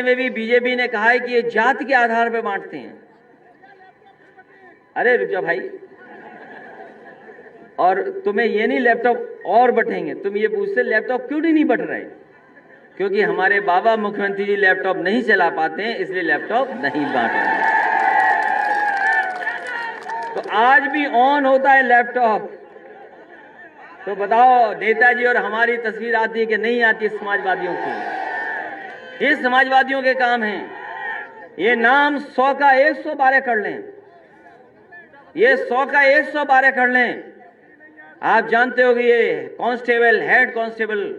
में भी बीजेपी ने कहा है कि ये जाति के आधार पर बांटते हैं। अरे रुक जाओ भाई, और तुम्हें ये नहीं लैपटॉप और बटेंगे, तुम ये पूछते लैपटॉप क्यों नहीं बट रहे? क्योंकि हमारे बाबा मुख्यमंत्री जी लैपटॉप नहीं चला पाते हैं, इसलिए लैपटॉप नहीं बांट रहे हैं। तो आज भी ऑन होता है लैपटॉप, तो बताओ नेताजी और हमारी तस्वीर आती है कि नहीं आती समाजवादियों की? ये समाजवादियों के काम हैं। ये नाम 100 का 112 कर लें, ये 100 का 112 कर लें। आप जानते हो कि ये कांस्टेबल, हेड कांस्टेबल,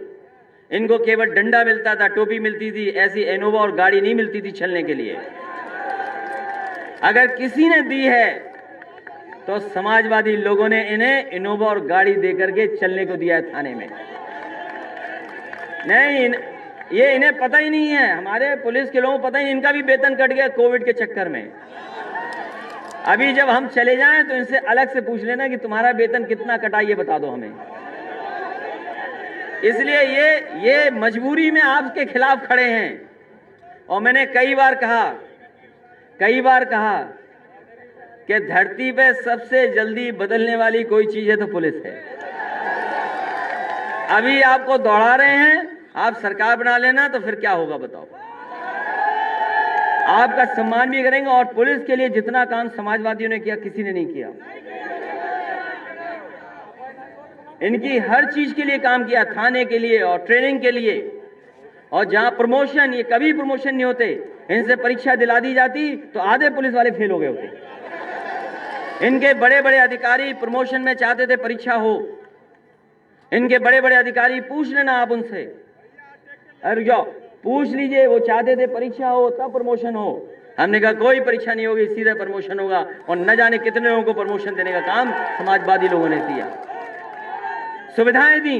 इनको केवल डंडा मिलता था, टोपी मिलती थी, ऐसी इनोवा और गाड़ी नहीं मिलती थी चलने के लिए। अगर किसी ने दी है तो समाजवादी लोगों ने इन्हें इनोवा और गाड़ी देकर के चलने को दिया है थाने में। नहीं, ये इन्हें पता ही नहीं है, हमारे पुलिस के लोगों को पता ही, इनका भी वेतन कट गया कोविड के चक्कर में। अभी जब हम चले जाएं तो इनसे अलग से पूछ लेना कि तुम्हारा वेतन कितना कटा, ये बता दो हमें। इसलिए ये मजबूरी में आपके खिलाफ खड़े हैं। और मैंने कई बार कहा कि धरती पे सबसे जल्दी बदलने वाली कोई चीज है तो पुलिस है। अभी आपको दौड़ा रहे हैं, आप सरकार बना लेना तो फिर क्या होगा बताओ? आपका सम्मान भी करेंगे। और पुलिस के लिए जितना काम समाजवादियों ने किया किसी ने नहीं किया। इनकी हर चीज के लिए काम किया, थाने के लिए और ट्रेनिंग के लिए। और जहां प्रमोशन, ये कभी प्रमोशन नहीं होते, इनसे परीक्षा दिला दी जाती तो आधे पुलिस वाले फेल हो गए होते। इनके बड़े बड़े अधिकारी प्रमोशन में चाहते थे परीक्षा हो। इनके बड़े बड़े अधिकारी, पूछ लेना आप उनसे, अरे जाओ पूछ लीजिए, वो चाहते थे परीक्षा हो तब प्रमोशन हो। हमने कहा कोई परीक्षा नहीं होगी, सीधा प्रमोशन होगा। और न जाने कितने लोगों को प्रमोशन देने का काम समाजवादी लोगों ने किया, सुविधाएं दी।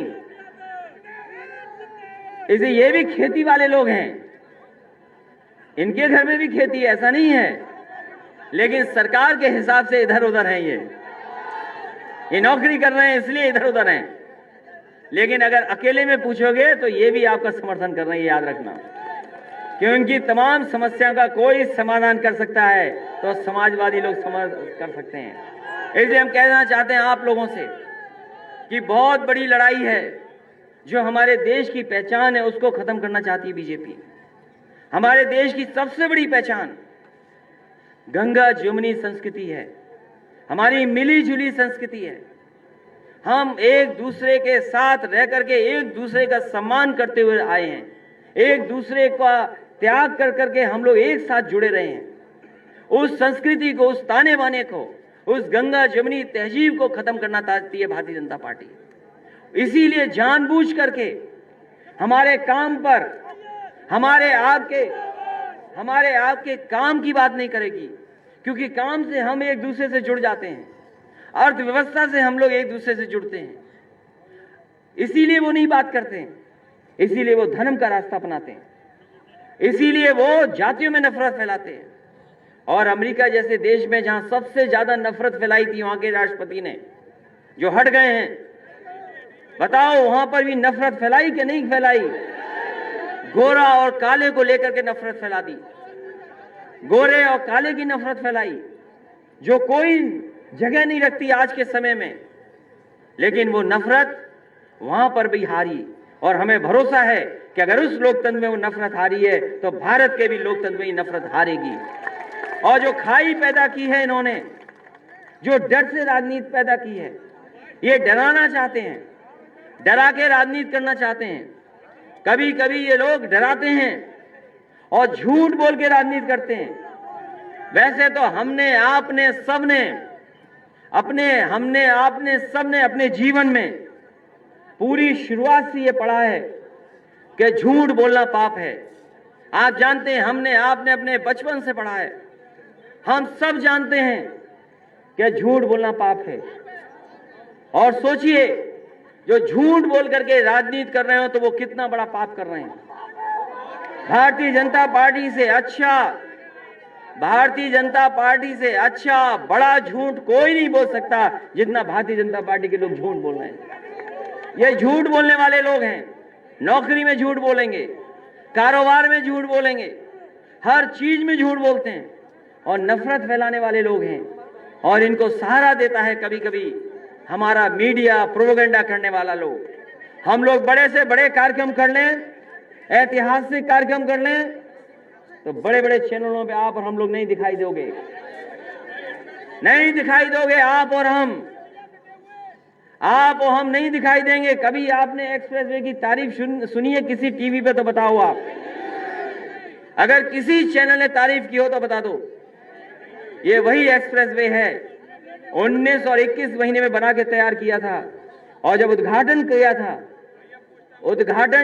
इसे ये भी खेती वाले लोग हैं, इनके घर में भी खेती है, ऐसा नहीं है, लेकिन सरकार के हिसाब से इधर उधर हैं। ये नौकरी कर रहे हैं इसलिए इधर उधर हैं। लेकिन अगर अकेले में पूछोगे तो ये भी आपका समर्थन कर रहे हैं, याद रखना। कि उनकी तमाम समस्याओं का कोई समाधान कर सकता है तो समाजवादी लोग कर सकते हैं। इसलिए हम कहना चाहते हैं आप लोगों से कि बहुत बड़ी लड़ाई है, जो हमारे देश की पहचान है उसको खत्म करना चाहती है बीजेपी। हमारे देश की सबसे बड़ी पहचान गंगा जमुनी संस्कृति है, हमारी मिली जुली संस्कृति है। हम एक दूसरे के साथ रह करके एक दूसरे का सम्मान करते हुए आए हैं, एक दूसरे का त्याग कर करके हम लोग एक साथ जुड़े रहे हैं। उस संस्कृति को, उस ताने बाने को, उस गंगा जमुनी तहजीब को खत्म करना चाहती है भारतीय जनता पार्टी। इसीलिए जानबूझ करके हमारे काम पर, हमारे आपके काम की बात नहीं करेगी, क्योंकि काम से हम एक दूसरे से जुड़ जाते हैं, अर्थव्यवस्था से हम लोग एक दूसरे से जुड़ते हैं। इसीलिए वो नहीं बात करते हैं, इसीलिए वो धर्म का रास्ता अपनाते हैं, इसीलिए वो जातियों में नफरत फैलाते हैं। और अमेरिका जैसे देश में जहां सबसे ज्यादा नफरत फैलाई थी वहां के राष्ट्रपति ने, जो हट गए हैं, बताओ वहां पर भी नफरत फैलाई कि नहीं फैलाई? गोरा और काले को लेकर के नफरत फैला दी, गोरे और काले की नफरत फैलाई, जो कोई जगह नहीं रखती आज के समय में। लेकिन वो नफरत वहां पर भी हारी, और हमें भरोसा है कि अगर उस लोकतंत्र में वो नफरत हारी है तो भारत के भी लोकतंत्र में ही नफरत हारेगी। और जो खाई पैदा की है इन्होंने, जो डर से राजनीति पैदा की है, ये डराना चाहते हैं, डरा के राजनीति करना चाहते हैं। कभी कभी ये लोग डराते हैं और झूठ बोल के राजनीति करते हैं। वैसे तो हमने आपने सबने अपने जीवन में पूरी शुरुआत से ये पढ़ा है कि झूठ बोलना पाप है। आप जानते हैं, हमने आपने अपने बचपन से पढ़ा है, हम सब जानते हैं कि झूठ बोलना पाप है। और सोचिए, जो झूठ बोल करके राजनीति कर रहे हो तो वो कितना बड़ा पाप कर रहे हैं। भारतीय जनता पार्टी से अच्छा बड़ा झूठ कोई नहीं बोल सकता जितना भारतीय जनता पार्टी के लोग झूठ बोल रहे हैं। ये झूठ बोलने वाले लोग हैं, नौकरी में झूठ बोलेंगे, कारोबार में झूठ बोलेंगे, हर चीज में झूठ बोलते हैं और नफरत फैलाने वाले लोग हैं। और इनको सहारा देता है कभी कभी हमारा मीडिया, प्रोपेगेंडा करने वाला लोग। हम लोग बड़े से बड़े कार्यक्रम कर लें, ऐतिहासिक कार्यक्रम कर लें, तो बड़े बड़े चैनलों पे आप और हम लोग नहीं दिखाई दोगे, नहीं दिखाई दोगे। आप और हम नहीं दिखाई देंगे। कभी आपने एक्सप्रेसवे की तारीफ सुनी है किसी टीवी पे? तो बताओ आप, अगर किसी चैनल ने तारीफ की हो तो बता दो। ये वही एक्सप्रेसवे है 19 और 21 महीने में बना के तैयार किया था। और जब उद्घाटन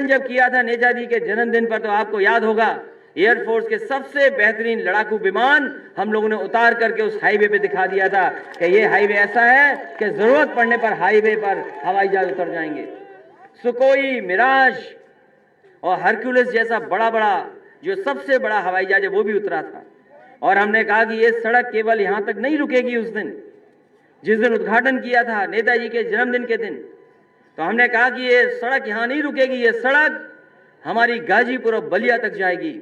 जब किया था नेताजी के जन्मदिन पर, तो आपको याद होगा एयरफोर्स के सबसे बेहतरीन लड़ाकू विमान हम लोगों ने उतार करके उस हाईवे पे दिखा दिया था कि ये हाईवे ऐसा है कि जरूरत पड़ने पर हाईवे पर हवाई जहाज उतर जाएंगे। सुकोई, मिराज और हरक्यूलिस जैसा बड़ा जो सबसे बड़ा हवाई जहाज है वो भी उतरा था। और हमने कहा कि ये सड़क केवल यहां तक नहीं रुकेगी। उस दिन जिस दिन उद्घाटन किया था नेताजी के जन्मदिन के दिन, तो हमने कहा कि ये सड़क यहां नहीं रुकेगी, ये सड़क हमारी गाजीपुर और बलिया तक जाएगी।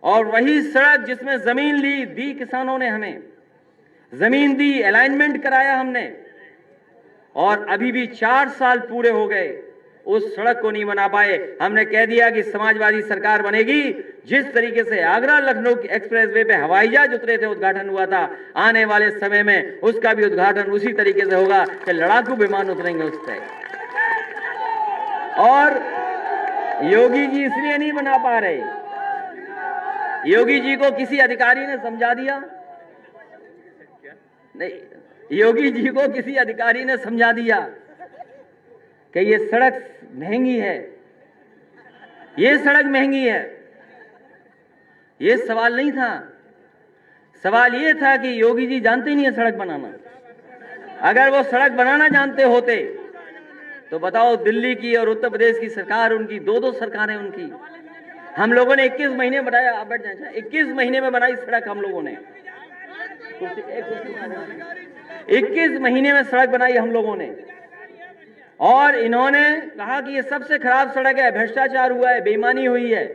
और वही सड़क जिसमें जमीन दी किसानों ने, हमें जमीन दी, अलाइनमेंट कराया हमने, और अभी भी 4 साल पूरे हो गए, उस सड़क को नहीं बना पाए। हमने कह दिया कि समाजवादी सरकार बनेगी। जिस तरीके से आगरा लखनऊ एक्सप्रेसवे पे हवाई जहाज उतरे थे, उद्घाटन हुआ था, आने वाले समय में उसका भी उद्घाटन उसी तरीके से होगा कि लड़ाकू विमान उतरेंगे उस पर। और योगी जी इसलिए नहीं बना पा रहे, योगी जी को किसी अधिकारी ने समझा दिया, नहीं, योगी जी को किसी अधिकारी ने समझा दिया कि ये सड़क महंगी है, ये सड़क महंगी है। ये सवाल नहीं था, सवाल ये था कि योगी जी जानते ही नहीं है सड़क बनाना। अगर वो सड़क बनाना जानते होते तो बताओ, दिल्ली की और उत्तर प्रदेश की सरकार, उनकी दो सरकारें उनकी, हम लोगों ने 21 महीने बनाया, आप बैठ जाए, 21 महीने में बनाई सड़क हम लोगों ने, 21 महीने में सड़क बनाई हम लोगों ने। और इन्होंने कहा कि ये सबसे खराब सड़क है, भ्रष्टाचार हुआ है, बेईमानी हुई है।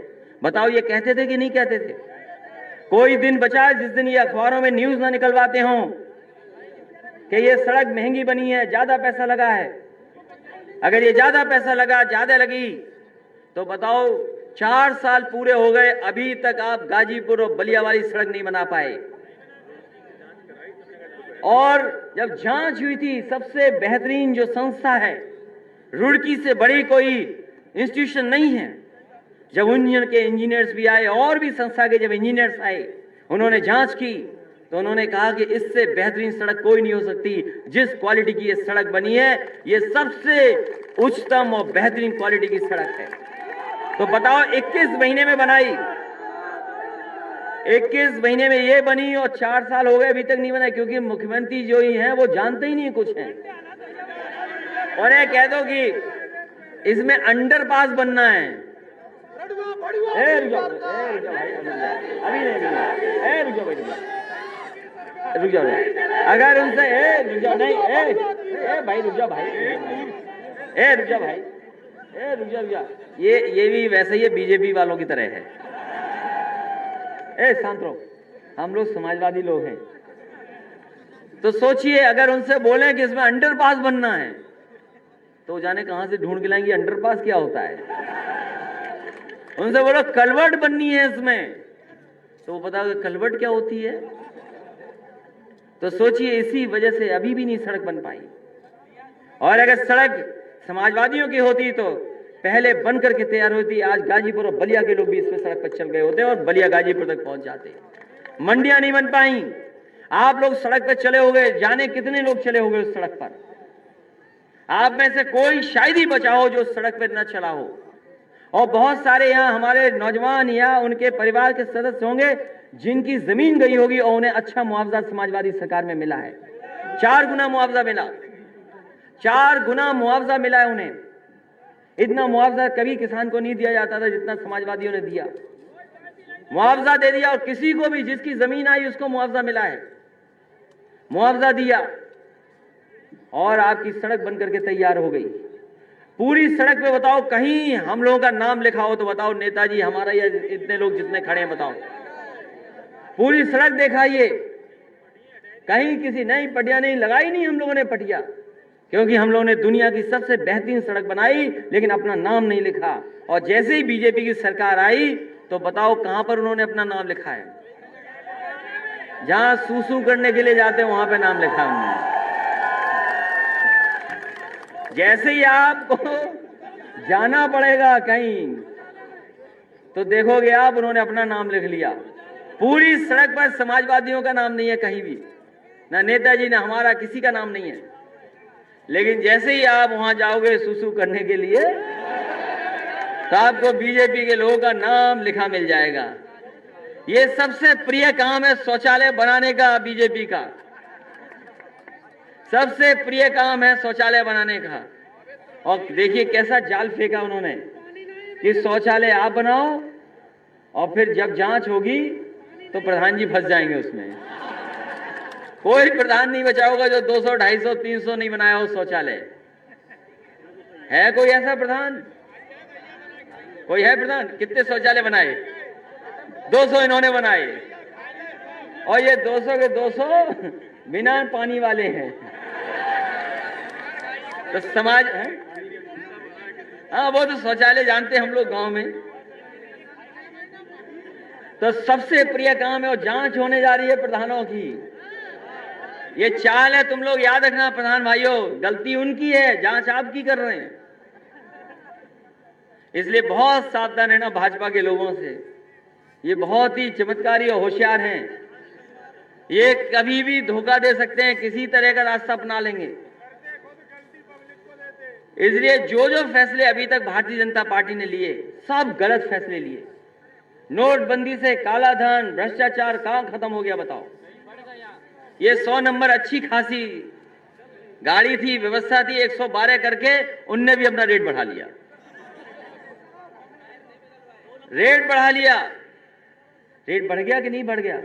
बताओ, ये कहते थे कि नहीं कहते थे? कोई दिन बचा जिस दिन ये अखबारों में न्यूज ना निकलवाते हों कि ये सड़क महंगी बनी है, ज्यादा पैसा लगा है। अगर ये ज्यादा पैसा लगा, ज्यादा लगी, तो बताओ 4 साल पूरे हो गए, अभी तक आप गाजीपुर और बलिया वाली सड़क नहीं बना पाए। और जब जांच हुई थी, सबसे बेहतरीन जो संस्था है, रुड़की से बड़ी कोई इंस्टीट्यूशन नहीं है, जब उनके इंजीनियर्स भी आए और भी संस्था के जब इंजीनियर्स आए, उन्होंने जांच की, तो उन्होंने कहा कि इससे बेहतरीन सड़क कोई नहीं हो सकती। जिस क्वालिटी की ये सड़क बनी है, ये सबसे उच्चतम और बेहतरीन क्वालिटी की सड़क है। तो बताओ, 21 महीने में बनाई, 21 महीने में ये बनी, और 4 साल हो गए अभी तक नहीं बनाई, क्योंकि मुख्यमंत्री जो ही हैं वो जानते ही नहीं कुछ हैं। उन्हें कह दो कि इसमें अंडरपास बनना है। रुक जाओ भाई, अभी नहीं, रुक जाओ भाई, रुक जाओ। अगर उनसे रुक जाओ, नहीं भाई रुक जाओ भाई, रुक जाओ भाई, रुक जाओ। ये भी वैसे ही बीजेपी वालों की तरह है। शांत रहो, हम लोग समाजवादी लोग हैं। तो सोचिए, अगर उनसे बोले कि इसमें अंडरपास बनना है तो जाने कहां से ढूंढ के लाएंगे अंडरपास क्या होता है। उनसे बोलो कलवर्ट बननी है इसमें, तो वो पता कलवर्ट क्या होती है। तो सोचिए, इसी वजह से अभी भी नहीं सड़क बन पाई। और अगर सड़क समाजवादियों की होती तो पहले बन करके तैयार होती। आज गाजीपुर और बलिया के लोग भी इस पे सड़क पर चल गए होते और बलिया गाजीपुर तक पहुंच जाते। मंडियां नहीं बन पाई, आप लोग सड़क पर चले हो गए। जाने कितने लोग चले हो गए उस सड़क पर। आप में से कोई शायद ही बचा हो जो सड़क पर न चला हो। और बहुत सारे यहाँ हमारे नौजवान या उनके परिवार के सदस्य होंगे जिनकी जमीन गई होगी और उन्हें अच्छा मुआवजा समाजवादी सरकार में मिला है। 4 गुना मुआवजा मिला, 4 गुना मुआवजा मिला है उन्हें। इतना मुआवजा कभी किसान को नहीं दिया जाता था जितना समाजवादियों ने दिया। मुआवजा दे दिया और किसी को भी जिसकी जमीन आई उसको मुआवजा मिला है। मुआवजा दिया और आपकी सड़क बनकर के तैयार हो गई। पूरी सड़क पे बताओ कहीं हम लोगों का नाम लिखा हो तो बताओ नेताजी हमारा, या इतने लोग जितने खड़े हैं बताओ। पूरी सड़क दिखाइए, कहीं किसी नई पटिया नहीं लगाई, नहीं हम लोगों ने पटिया, क्योंकि हम लोगों ने दुनिया की सबसे बेहतरीन सड़क बनाई लेकिन अपना नाम नहीं लिखा। और जैसे ही बीजेपी की सरकार आई तो बताओ कहां पर उन्होंने अपना नाम लिखा है। जहां सूसू करने के लिए जाते हैं वहां पे नाम लिखा है उन्होंने। जैसे ही आपको जाना पड़ेगा कहीं तो देखोगे आप उन्होंने अपना नाम लिख लिया। पूरी सड़क पर समाजवादियों का नाम नहीं है कहीं भी, ना नेताजी ना हमारा, किसी का नाम नहीं है। लेकिन जैसे ही आप वहां जाओगे सुसु करने के लिए तो आपको बीजेपी के लोगों का नाम लिखा मिल जाएगा। ये सबसे प्रिय काम है शौचालय बनाने का बीजेपी का। सबसे प्रिय काम है शौचालय बनाने का। और देखिए कैसा जाल फेंका उन्होंने कि शौचालय आप बनाओ और फिर जब जांच होगी तो प्रधान जी फंस जाएंगे उसमें। कोई प्रधान नहीं बचा होगा जो 200, 250, 300 नहीं बनाया हो शौचालय। है कोई ऐसा प्रधान? कोई है प्रधान? कितने शौचालय बनाए? 200 इन्होंने बनाए और ये 200 के 200 बिना पानी वाले हैं। तो समाज है, हाँ वो तो शौचालय जानते हैं हम लोग गांव में। तो सबसे प्रिय काम है और जांच होने जा रही है प्रधानों की। ये चाल है, तुम लोग याद रखना प्रधान भाइयों, गलती उनकी है, जांच आपकी कर रहे हैं। इसलिए बहुत सावधान रहना भाजपा के लोगों से। ये बहुत ही चमत्कारी और होशियार हैं। ये कभी भी धोखा दे सकते हैं, किसी तरह का रास्ता अपना लेंगे। इसलिए जो जो फैसले अभी तक भारतीय जनता पार्टी ने लिए सब गलत फैसले लिए। नोटबंदी से काला धन, भ्रष्टाचार कहां खत्म हो गया बताओ। ये 100 नंबर अच्छी खासी गाड़ी थी, व्यवस्था थी, 112 करके उनने भी अपना रेट बढ़ा लिया। रेट बढ़ा लिया, रेट बढ़ गया कि नहीं बढ़ गया?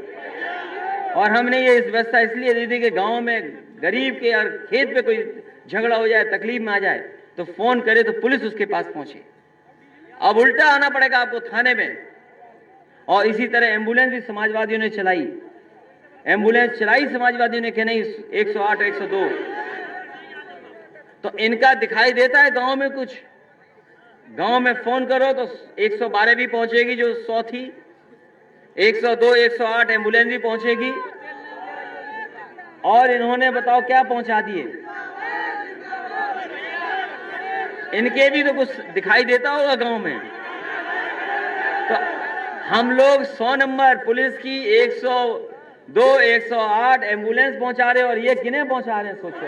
और हमने ये इस व्यवस्था इसलिए दी थी कि गांव में गरीब के और खेत पे कोई झगड़ा हो जाए, तकलीफ में आ जाए तो फोन करे तो पुलिस उसके पास पहुंचे। अब उल्टा आना पड़ेगा आपको थाने में। और इसी तरह एम्बुलेंस भी समाजवादियों ने चलाई। एम्बुलेंस चलाई समाजवादियों ने कि नहीं 108, 102। तो इनका दिखाई देता है गांव में कुछ। गांव में फोन करो तो 112 भी पहुंचेगी जो 100 थी, 102, 108 एम्बुलेंस भी पहुंचेगी। और इन्होंने बताओ क्या पहुंचा दिए। इनके भी तो कुछ दिखाई देता होगा गांव में। तो हम लोग 100 नंबर पुलिस की, 102, 108 एम्बुलेंस पहुंचा रहे और ये किन्हें पहुंचा रहे हैं सोचो।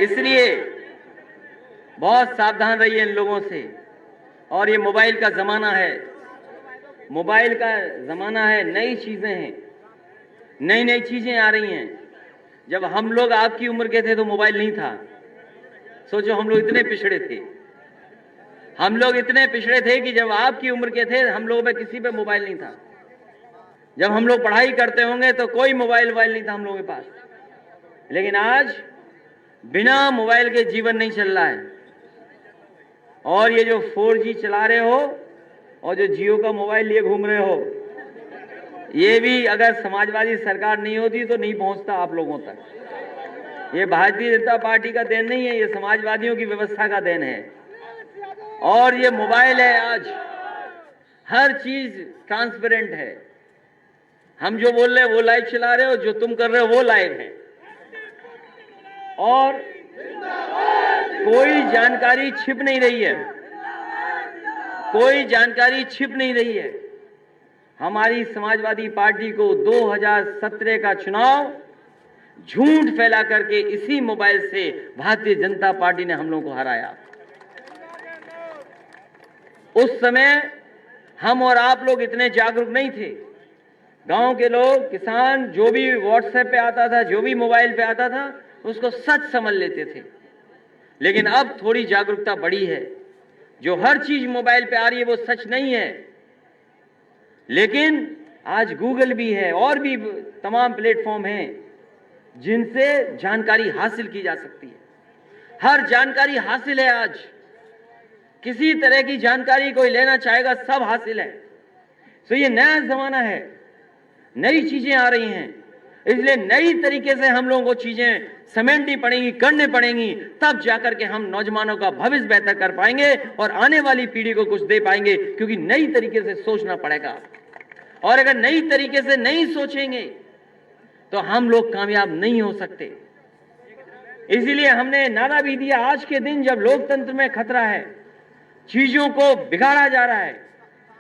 इसलिए बहुत सावधान रहिए इन लोगों से। और ये मोबाइल का जमाना है, मोबाइल का जमाना है, नई चीजें हैं, नई नई चीजें आ रही हैं। जब हम लोग आपकी उम्र के थे तो मोबाइल नहीं था। सोचो हम लोग इतने पिछड़े थे, हम लोग इतने पिछड़े थे कि जब आपकी उम्र के थे हम लोगों पे किसी पे मोबाइल नहीं था। जब हम लोग पढ़ाई करते होंगे तो कोई मोबाइल नहीं था हम लोगों के पास। लेकिन आज बिना मोबाइल के जीवन नहीं चल रहा है। और ये जो 4G चला रहे हो और जो जियो का मोबाइल लिए घूम रहे हो, ये भी अगर समाजवादी सरकार नहीं होती तो नहीं पहुंचता आप लोगों तक। ये भारतीय जनता पार्टी का देन नहीं है, ये समाजवादियों की व्यवस्था का देन है। और ये मोबाइल है, आज हर चीज ट्रांसपेरेंट है। हम जो बोल रहे हैं वो लाइव चला रहे हो, जो तुम कर रहे हो वो लाइव है। और कोई जानकारी छिप नहीं रही है, कोई जानकारी छिप नहीं रही है। हमारी समाजवादी पार्टी को 2017 का चुनाव झूठ फैला करके इसी मोबाइल से भारतीय जनता पार्टी ने हम लोगों को हराया। उस समय हम और आप लोग इतने जागरूक नहीं थे। गांव के लोग, किसान, जो भी व्हाट्सएप पे आता था, जो भी मोबाइल पे आता था, उसको सच समझ लेते थे। लेकिन अब थोड़ी जागरूकता बढ़ी है। जो हर चीज मोबाइल पे आ रही है वो सच नहीं है। लेकिन आज गूगल भी है और भी तमाम प्लेटफॉर्म हैं जिनसे जानकारी हासिल की जा सकती है। हर जानकारी हासिल है। आज किसी तरह की जानकारी कोई लेना चाहेगा, सब हासिल है। तो ये नया जमाना है, नई चीजें आ रही हैं, इसलिए नई तरीके से हम लोगों को चीजें समेटनी पड़ेंगी, करने पड़ेंगी, तब जाकर के हम नौजवानों का भविष्य बेहतर कर पाएंगे और आने वाली पीढ़ी को कुछ दे पाएंगे। क्योंकि नई तरीके से सोचना पड़ेगा, और अगर नई तरीके से नहीं सोचेंगे तो हम लोग कामयाब नहीं हो सकते। इसीलिए हमने नारा भी दिया, आज के दिन जब लोकतंत्र में खतरा है, चीजों को बिगाड़ा जा रहा है,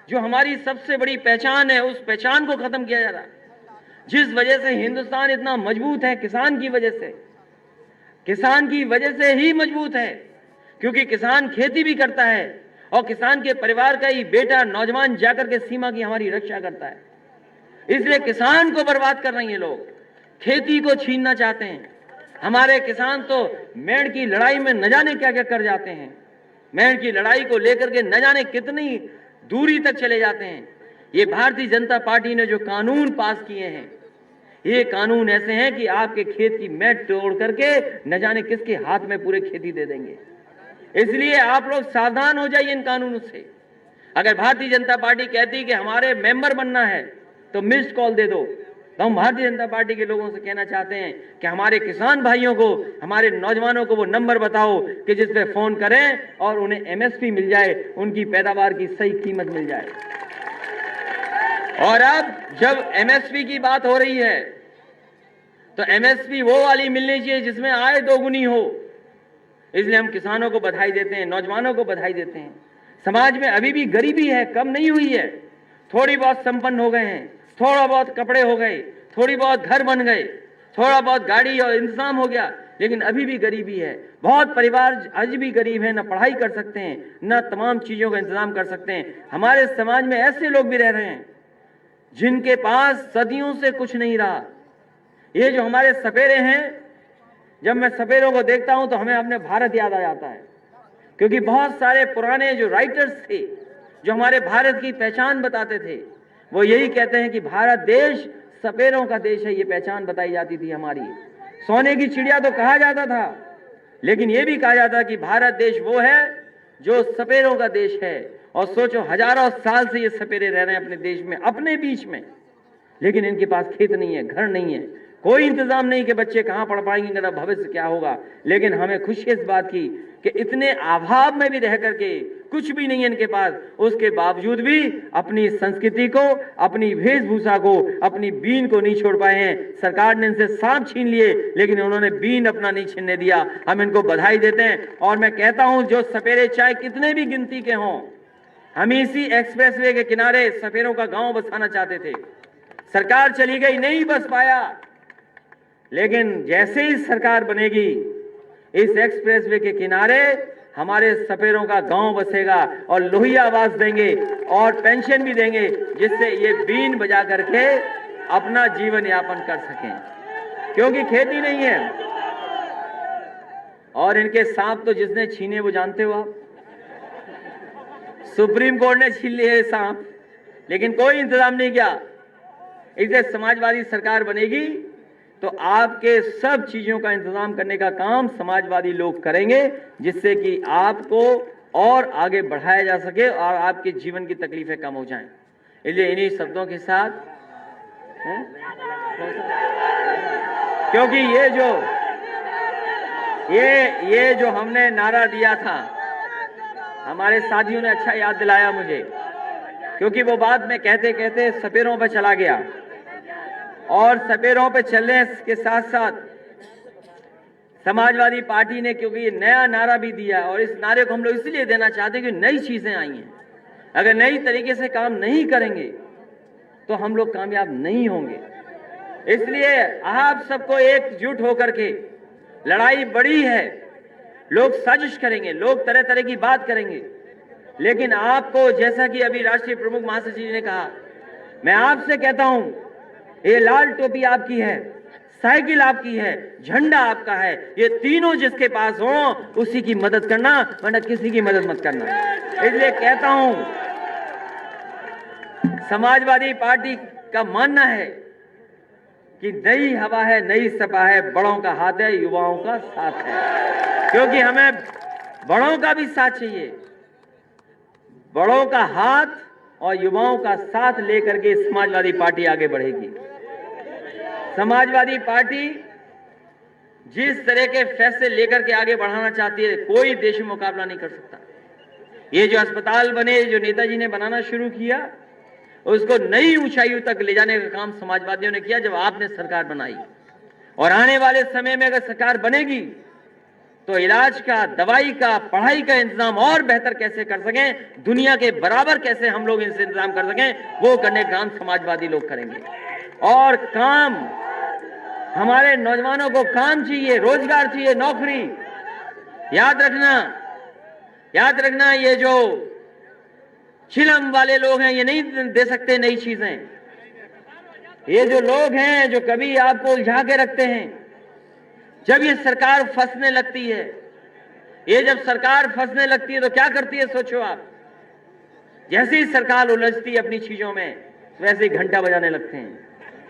जो हमारी सबसे बड़ी पहचान है उस पहचान को खत्म किया जा रहा है। जिस वजह से हिंदुस्तान इतना मजबूत है, किसान की वजह से, किसान की वजह से ही मजबूत है। क्योंकि किसान खेती भी करता है और किसान के परिवार का ही बेटा, नौजवान जाकर के सीमा की हमारी रक्षा करता है। इसलिए किसान को बर्बाद कर रहे हैं लोग, खेती को छीनना चाहते हैं। हमारे किसान तो मेड़ की लड़ाई में न जाने क्या क्या कर जाते हैं, मेड़ की लड़ाई को लेकर के न जाने कितनी दूरी तक चले जाते हैं। ये भारतीय जनता पार्टी ने जो कानून पास किए हैं, ये कानून ऐसे हैं कि आपके खेत की मेड़ तोड़ करके न जाने किसके हाथ में पूरे खेती दे देंगे। इसलिए आप लोग सावधान हो जाइए इन कानूनों से। अगर भारतीय जनता पार्टी कहती है कि हमारे मेंबर बनना है तो मिस्ड कॉल दे दो, तो हम भारतीय जनता पार्टी के लोगों से कहना चाहते हैं कि हमारे किसान भाइयों को, हमारे नौजवानों को वो नंबर बताओ कि जिस पे फोन करें और उन्हें एमएसपी मिल जाए, उनकी पैदावार की सही कीमत मिल जाए। और अब जब एमएसपी की बात हो रही है तो एमएसपी वो वाली मिलनी चाहिए जिसमें आय दोगुनी हो। इसलिए हम किसानों को बधाई देते हैं, नौजवानों को बधाई देते हैं। समाज में अभी भी गरीबी है, कम नहीं हुई है। थोड़ी बहुत संपन्न हो गए हैं, थोड़ा बहुत कपड़े हो गए, थोड़ी बहुत घर बन गए, थोड़ा बहुत गाड़ी और इंतजाम हो गया, लेकिन अभी भी गरीबी है। बहुत परिवार आज भी गरीब है, न पढ़ाई कर सकते हैं, न तमाम चीजों का इंतजाम कर सकते हैं। हमारे समाज में ऐसे लोग भी रह रहे हैं जिनके पास सदियों से कुछ नहीं रहा। ये जो हमारे सपेरे हैं, जब मैं सपेरों को देखता हूं तो हमें अपने भारत याद आ जाता है। क्योंकि बहुत सारे पुराने जो राइटर्स थे, जो हमारे भारत की पहचान बताते थे, वो यही कहते हैं कि भारत देश सपेरों का देश है। ये पहचान बताई जाती थी हमारी। सोने की चिड़िया तो कहा जाता था, लेकिन ये भी कहा जाता कि भारत देश वो है जो सपेरों का देश है। और सोचो, हजारों साल से ये सपेरे रह रहे हैं अपने देश में, अपने बीच में, लेकिन इनके पास खेत नहीं है, घर नहीं है, कोई इंतजाम नहीं कि बच्चे कहां पढ़ पाएंगे, इनका भविष्य क्या होगा। लेकिन हमें खुशी इस बात की कि इतने अभाव में भी रह करके, कुछ भी नहीं है इनके पास, उसके बावजूद भी अपनी संस्कृति को, अपनी वेशभूषा को, अपनी बीन को नहीं छोड़ पाए हैं। सरकार ने इनसे सांप छीन लिए, लेकिन उन्होंने बीन अपना नहीं छीनने दिया। हम इनको बधाई देते हैं। और मैं कहता हूं, जो सपेरे चाहे कितने भी गिनती के हों, हम इसी एक्सप्रेसवे के किनारे सपेरों का गांव बसाना चाहते थे। सरकार चली गई, नहीं बस पाया। लेकिन जैसे ही सरकार बनेगी, इस एक्सप्रेसवे के किनारे हमारे सपेरों का गांव बसेगा और लोहिया आवाज देंगे और पेंशन भी देंगे, जिससे ये बीन बजा करके अपना जीवन यापन कर सकें। क्योंकि खेती नहीं है, और इनके सांप तो जिसने छीने वो जानते हो आप, सुप्रीम कोर्ट ने छीन लिए सांप, लेकिन कोई इंतजाम नहीं किया। इसलिए समाजवादी सरकार बनेगी तो आपके सब चीजों का इंतजाम करने का काम समाजवादी लोग करेंगे, जिससे कि आपको और आगे बढ़ाया जा सके और आपके जीवन की तकलीफें कम हो जाएं। इसलिए इन्हीं शब्दों के साथ क्योंकि ये जो हमने नारा दिया था, हमारे साथियों ने अच्छा याद दिलाया मुझे, क्योंकि वो बात में कहते कहते सपेरों पर चला गया, और सपेरों पे चलने के साथ साथ समाजवादी पार्टी ने क्योंकि ये नया नारा भी दिया, और इस नारे को हम लोग इसलिए देना चाहते हैं कि नई चीजें आई हैं। अगर नई तरीके से काम नहीं करेंगे तो हम लोग कामयाब नहीं होंगे। इसलिए आप सबको एकजुट होकर के, लड़ाई बड़ी है, लोग साजिश करेंगे, लोग तरह तरह की बात करेंगे, लेकिन आपको, जैसा कि अभी राष्ट्रीय प्रमुख महासचिव जी ने कहा, मैं आपसे कहता हूं, ये लाल टोपी आपकी है, साइकिल आपकी है, झंडा आपका है, ये तीनों जिसके पास हो उसी की मदद करना, वरना किसी की मदद मत करना। इसलिए कहता हूं, समाजवादी पार्टी का मानना है कि नई हवा है, नई सपा है, बड़ों का हाथ है, युवाओं का साथ है, क्योंकि हमें बड़ों का भी साथ चाहिए। बड़ों का हाथ और युवाओं का साथ लेकर के समाजवादी पार्टी आगे बढ़ेगी। समाजवादी पार्टी जिस तरह के फैसले लेकर के आगे बढ़ाना चाहती है, कोई देश में मुकाबला नहीं कर सकता। ये जो अस्पताल बने, जो नेताजी ने बनाना शुरू किया, उसको नई ऊंचाइयों तक ले जाने का काम समाजवादियों ने किया जब आपने सरकार बनाई। और आने वाले समय में अगर सरकार बनेगी तो इलाज का, दवाई का, पढ़ाई का इंतजाम और बेहतर कैसे कर सकें, दुनिया के बराबर कैसे हम लोग इनसे इंतजाम कर सकें, वो करने का काम समाजवादी लोग करेंगे। और काम, हमारे नौजवानों को काम चाहिए, रोजगार चाहिए, नौकरी। याद रखना ये जो चिलम वाले लोग हैं, ये नहीं दे सकते नई चीजें। ये जो लोग हैं जो कभी आपको उलझा के रखते हैं, जब ये सरकार फंसने लगती है, ये जब सरकार फंसने लगती है तो क्या करती है सोचो आप। जैसे ही सरकार उलझती है अपनी चीजों में, वैसे ही घंटा बजाने लगते हैं।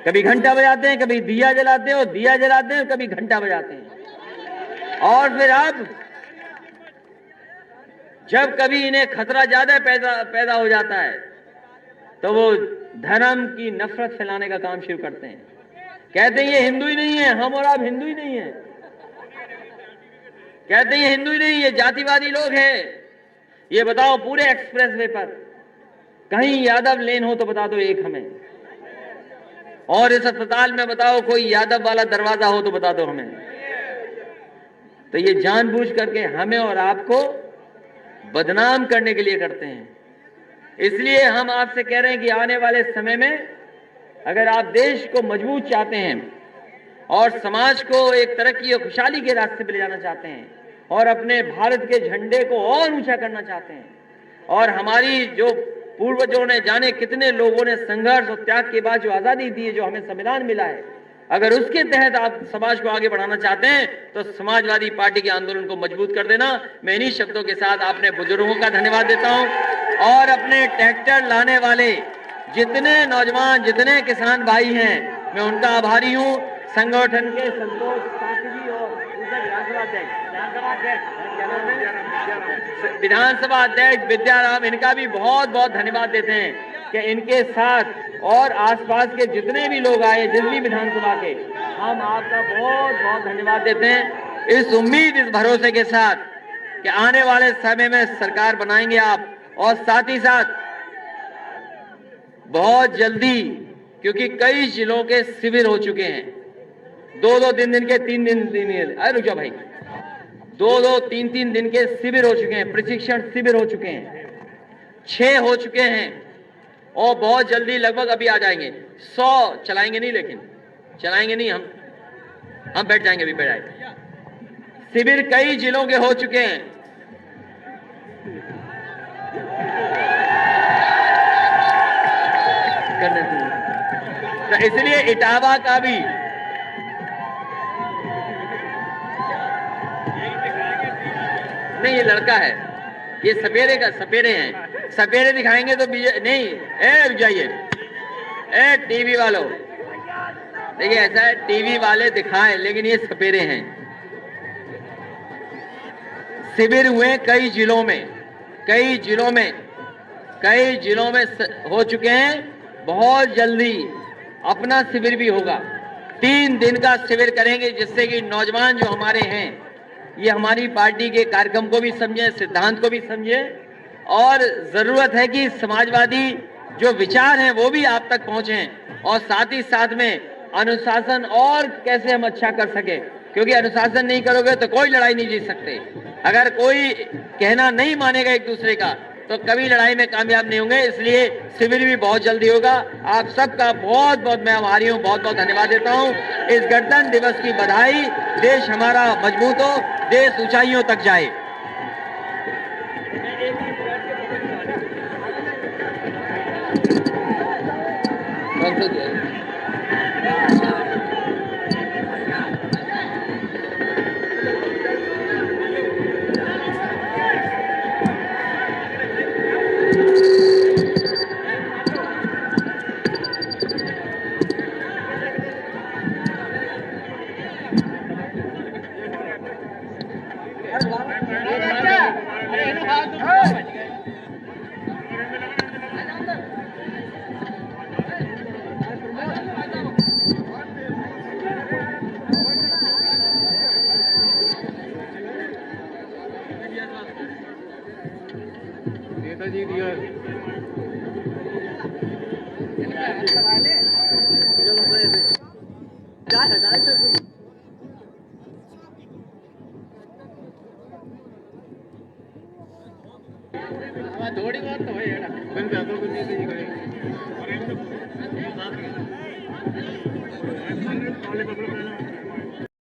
कभी घंटा बजाते हैं, कभी दिया जलाते हो, दिया जलाते हैं, कभी घंटा बजाते हैं। और फिर अब जब कभी इन्हें खतरा ज्यादा पैदा हो जाता है तो वो धर्म की नफरत फैलाने का काम शुरू करते हैं। कहते हैं ये हिंदू ही नहीं है, हम और आप हिंदू ही नहीं है। कहते हैं ये हिंदू ही नहीं है, जातिवादी लोग हैं। ये बताओ पूरे एक्सप्रेसवे पर कहीं यादव लेन हो तो बता दो एक हमें, और इस अस्पताल में बताओ कोई यादव वाला दरवाजा हो तो बता दो हमें। तो ये जानबूझ करके हमें और आपको बदनाम करने के लिए करते हैं। इसलिए हम आपसे कह रहे हैं कि आने वाले समय में अगर आप देश को मजबूत चाहते हैं और समाज को एक तरक्की और खुशहाली के रास्ते पर ले जाना चाहते हैं और अपने भारत के झंडे को और ऊंचा करना चाहते हैं, और हमारी जो पूर्वजों ने, जाने कितने लोगों ने संघर्ष और त्याग के बाद जो आजादी दी है, जो हमें संविधान मिला है, अगर उसके तहत आप समाज को आगे बढ़ाना चाहते हैं तो समाजवादी पार्टी के आंदोलन को मजबूत कर देना। मैं इन्हीं शब्दों के साथ अपने बुजुर्गों का धन्यवाद देता हूं, और अपने ट्रैक्टर लाने वाले जितने नौजवान, जितने किसान भाई हैं, मैं उनका आभारी हूं। संगठन के संतोष साथी और विधानसभा अध्यक्ष विद्याराम, इनका भी बहुत बहुत धन्यवाद देते हैं कि इनके साथ और आसपास के जितने भी लोग आए दिल्ली विधानसभा के, हम आपका बहुत बहुत धन्यवाद देते हैं। इस उम्मीद, इस भरोसे के साथ कि आने वाले समय में सरकार बनाएंगे आप, और साथ ही साथ बहुत जल्दी, क्योंकि कई जिलों के शिविर हो चुके हैं, 2-2 दिन के 3 दिन, अरे रुक जाओ भाई, 2-2 3-3 दिन के शिविर हो चुके हैं, प्रशिक्षण शिविर हो चुके हैं, 6 हो चुके हैं, और बहुत जल्दी लगभग अभी आ जाएंगे। 100 चलाएंगे नहीं, लेकिन चलाएंगे नहीं, हम बैठ जाएंगे, अभी बैठ जाएंगे। शिविर कई जिलों के हो चुके हैं। तो इसलिए इटावा का भी नहीं ये लड़का है, ये सपेरे हैं। सपेरे दिखाएंगे तो नहीं, रुक जाइए, टीवी वालों, देखिए ऐसा है, टीवी वाले दिखाएं लेकिन ये सपेरे हैं। शिविर हुए कई जिलों में हो चुके हैं। बहुत जल्दी अपना शिविर भी होगा। 3 दिन का शिविर करेंगे जिससे कि नौजवान जो हमारे हैं ये हमारी पार्टी के कार्यक्रम को भी समझे, सिद्धांत को भी समझे, और जरूरत है कि समाजवादी जो विचार हैं वो भी आप तक पहुंचे, और साथ ही साथ में अनुशासन और कैसे हम अच्छा कर सके, क्योंकि अनुशासन नहीं करोगे तो कोई लड़ाई नहीं जीत सकते। अगर कोई कहना नहीं मानेगा एक दूसरे का तो कभी लड़ाई में कामयाब नहीं होंगे। इसलिए शिविर भी बहुत जल्दी होगा। आप सबका बहुत बहुत मैं आभारी हूँ, बहुत बहुत धन्यवाद देता हूँ। इस गणतंत्र दिवस की बधाई। देश हमारा मजबूत हो, देश ऊंचाइयों तक जाए। नेताजी थोड़ी बात तो है।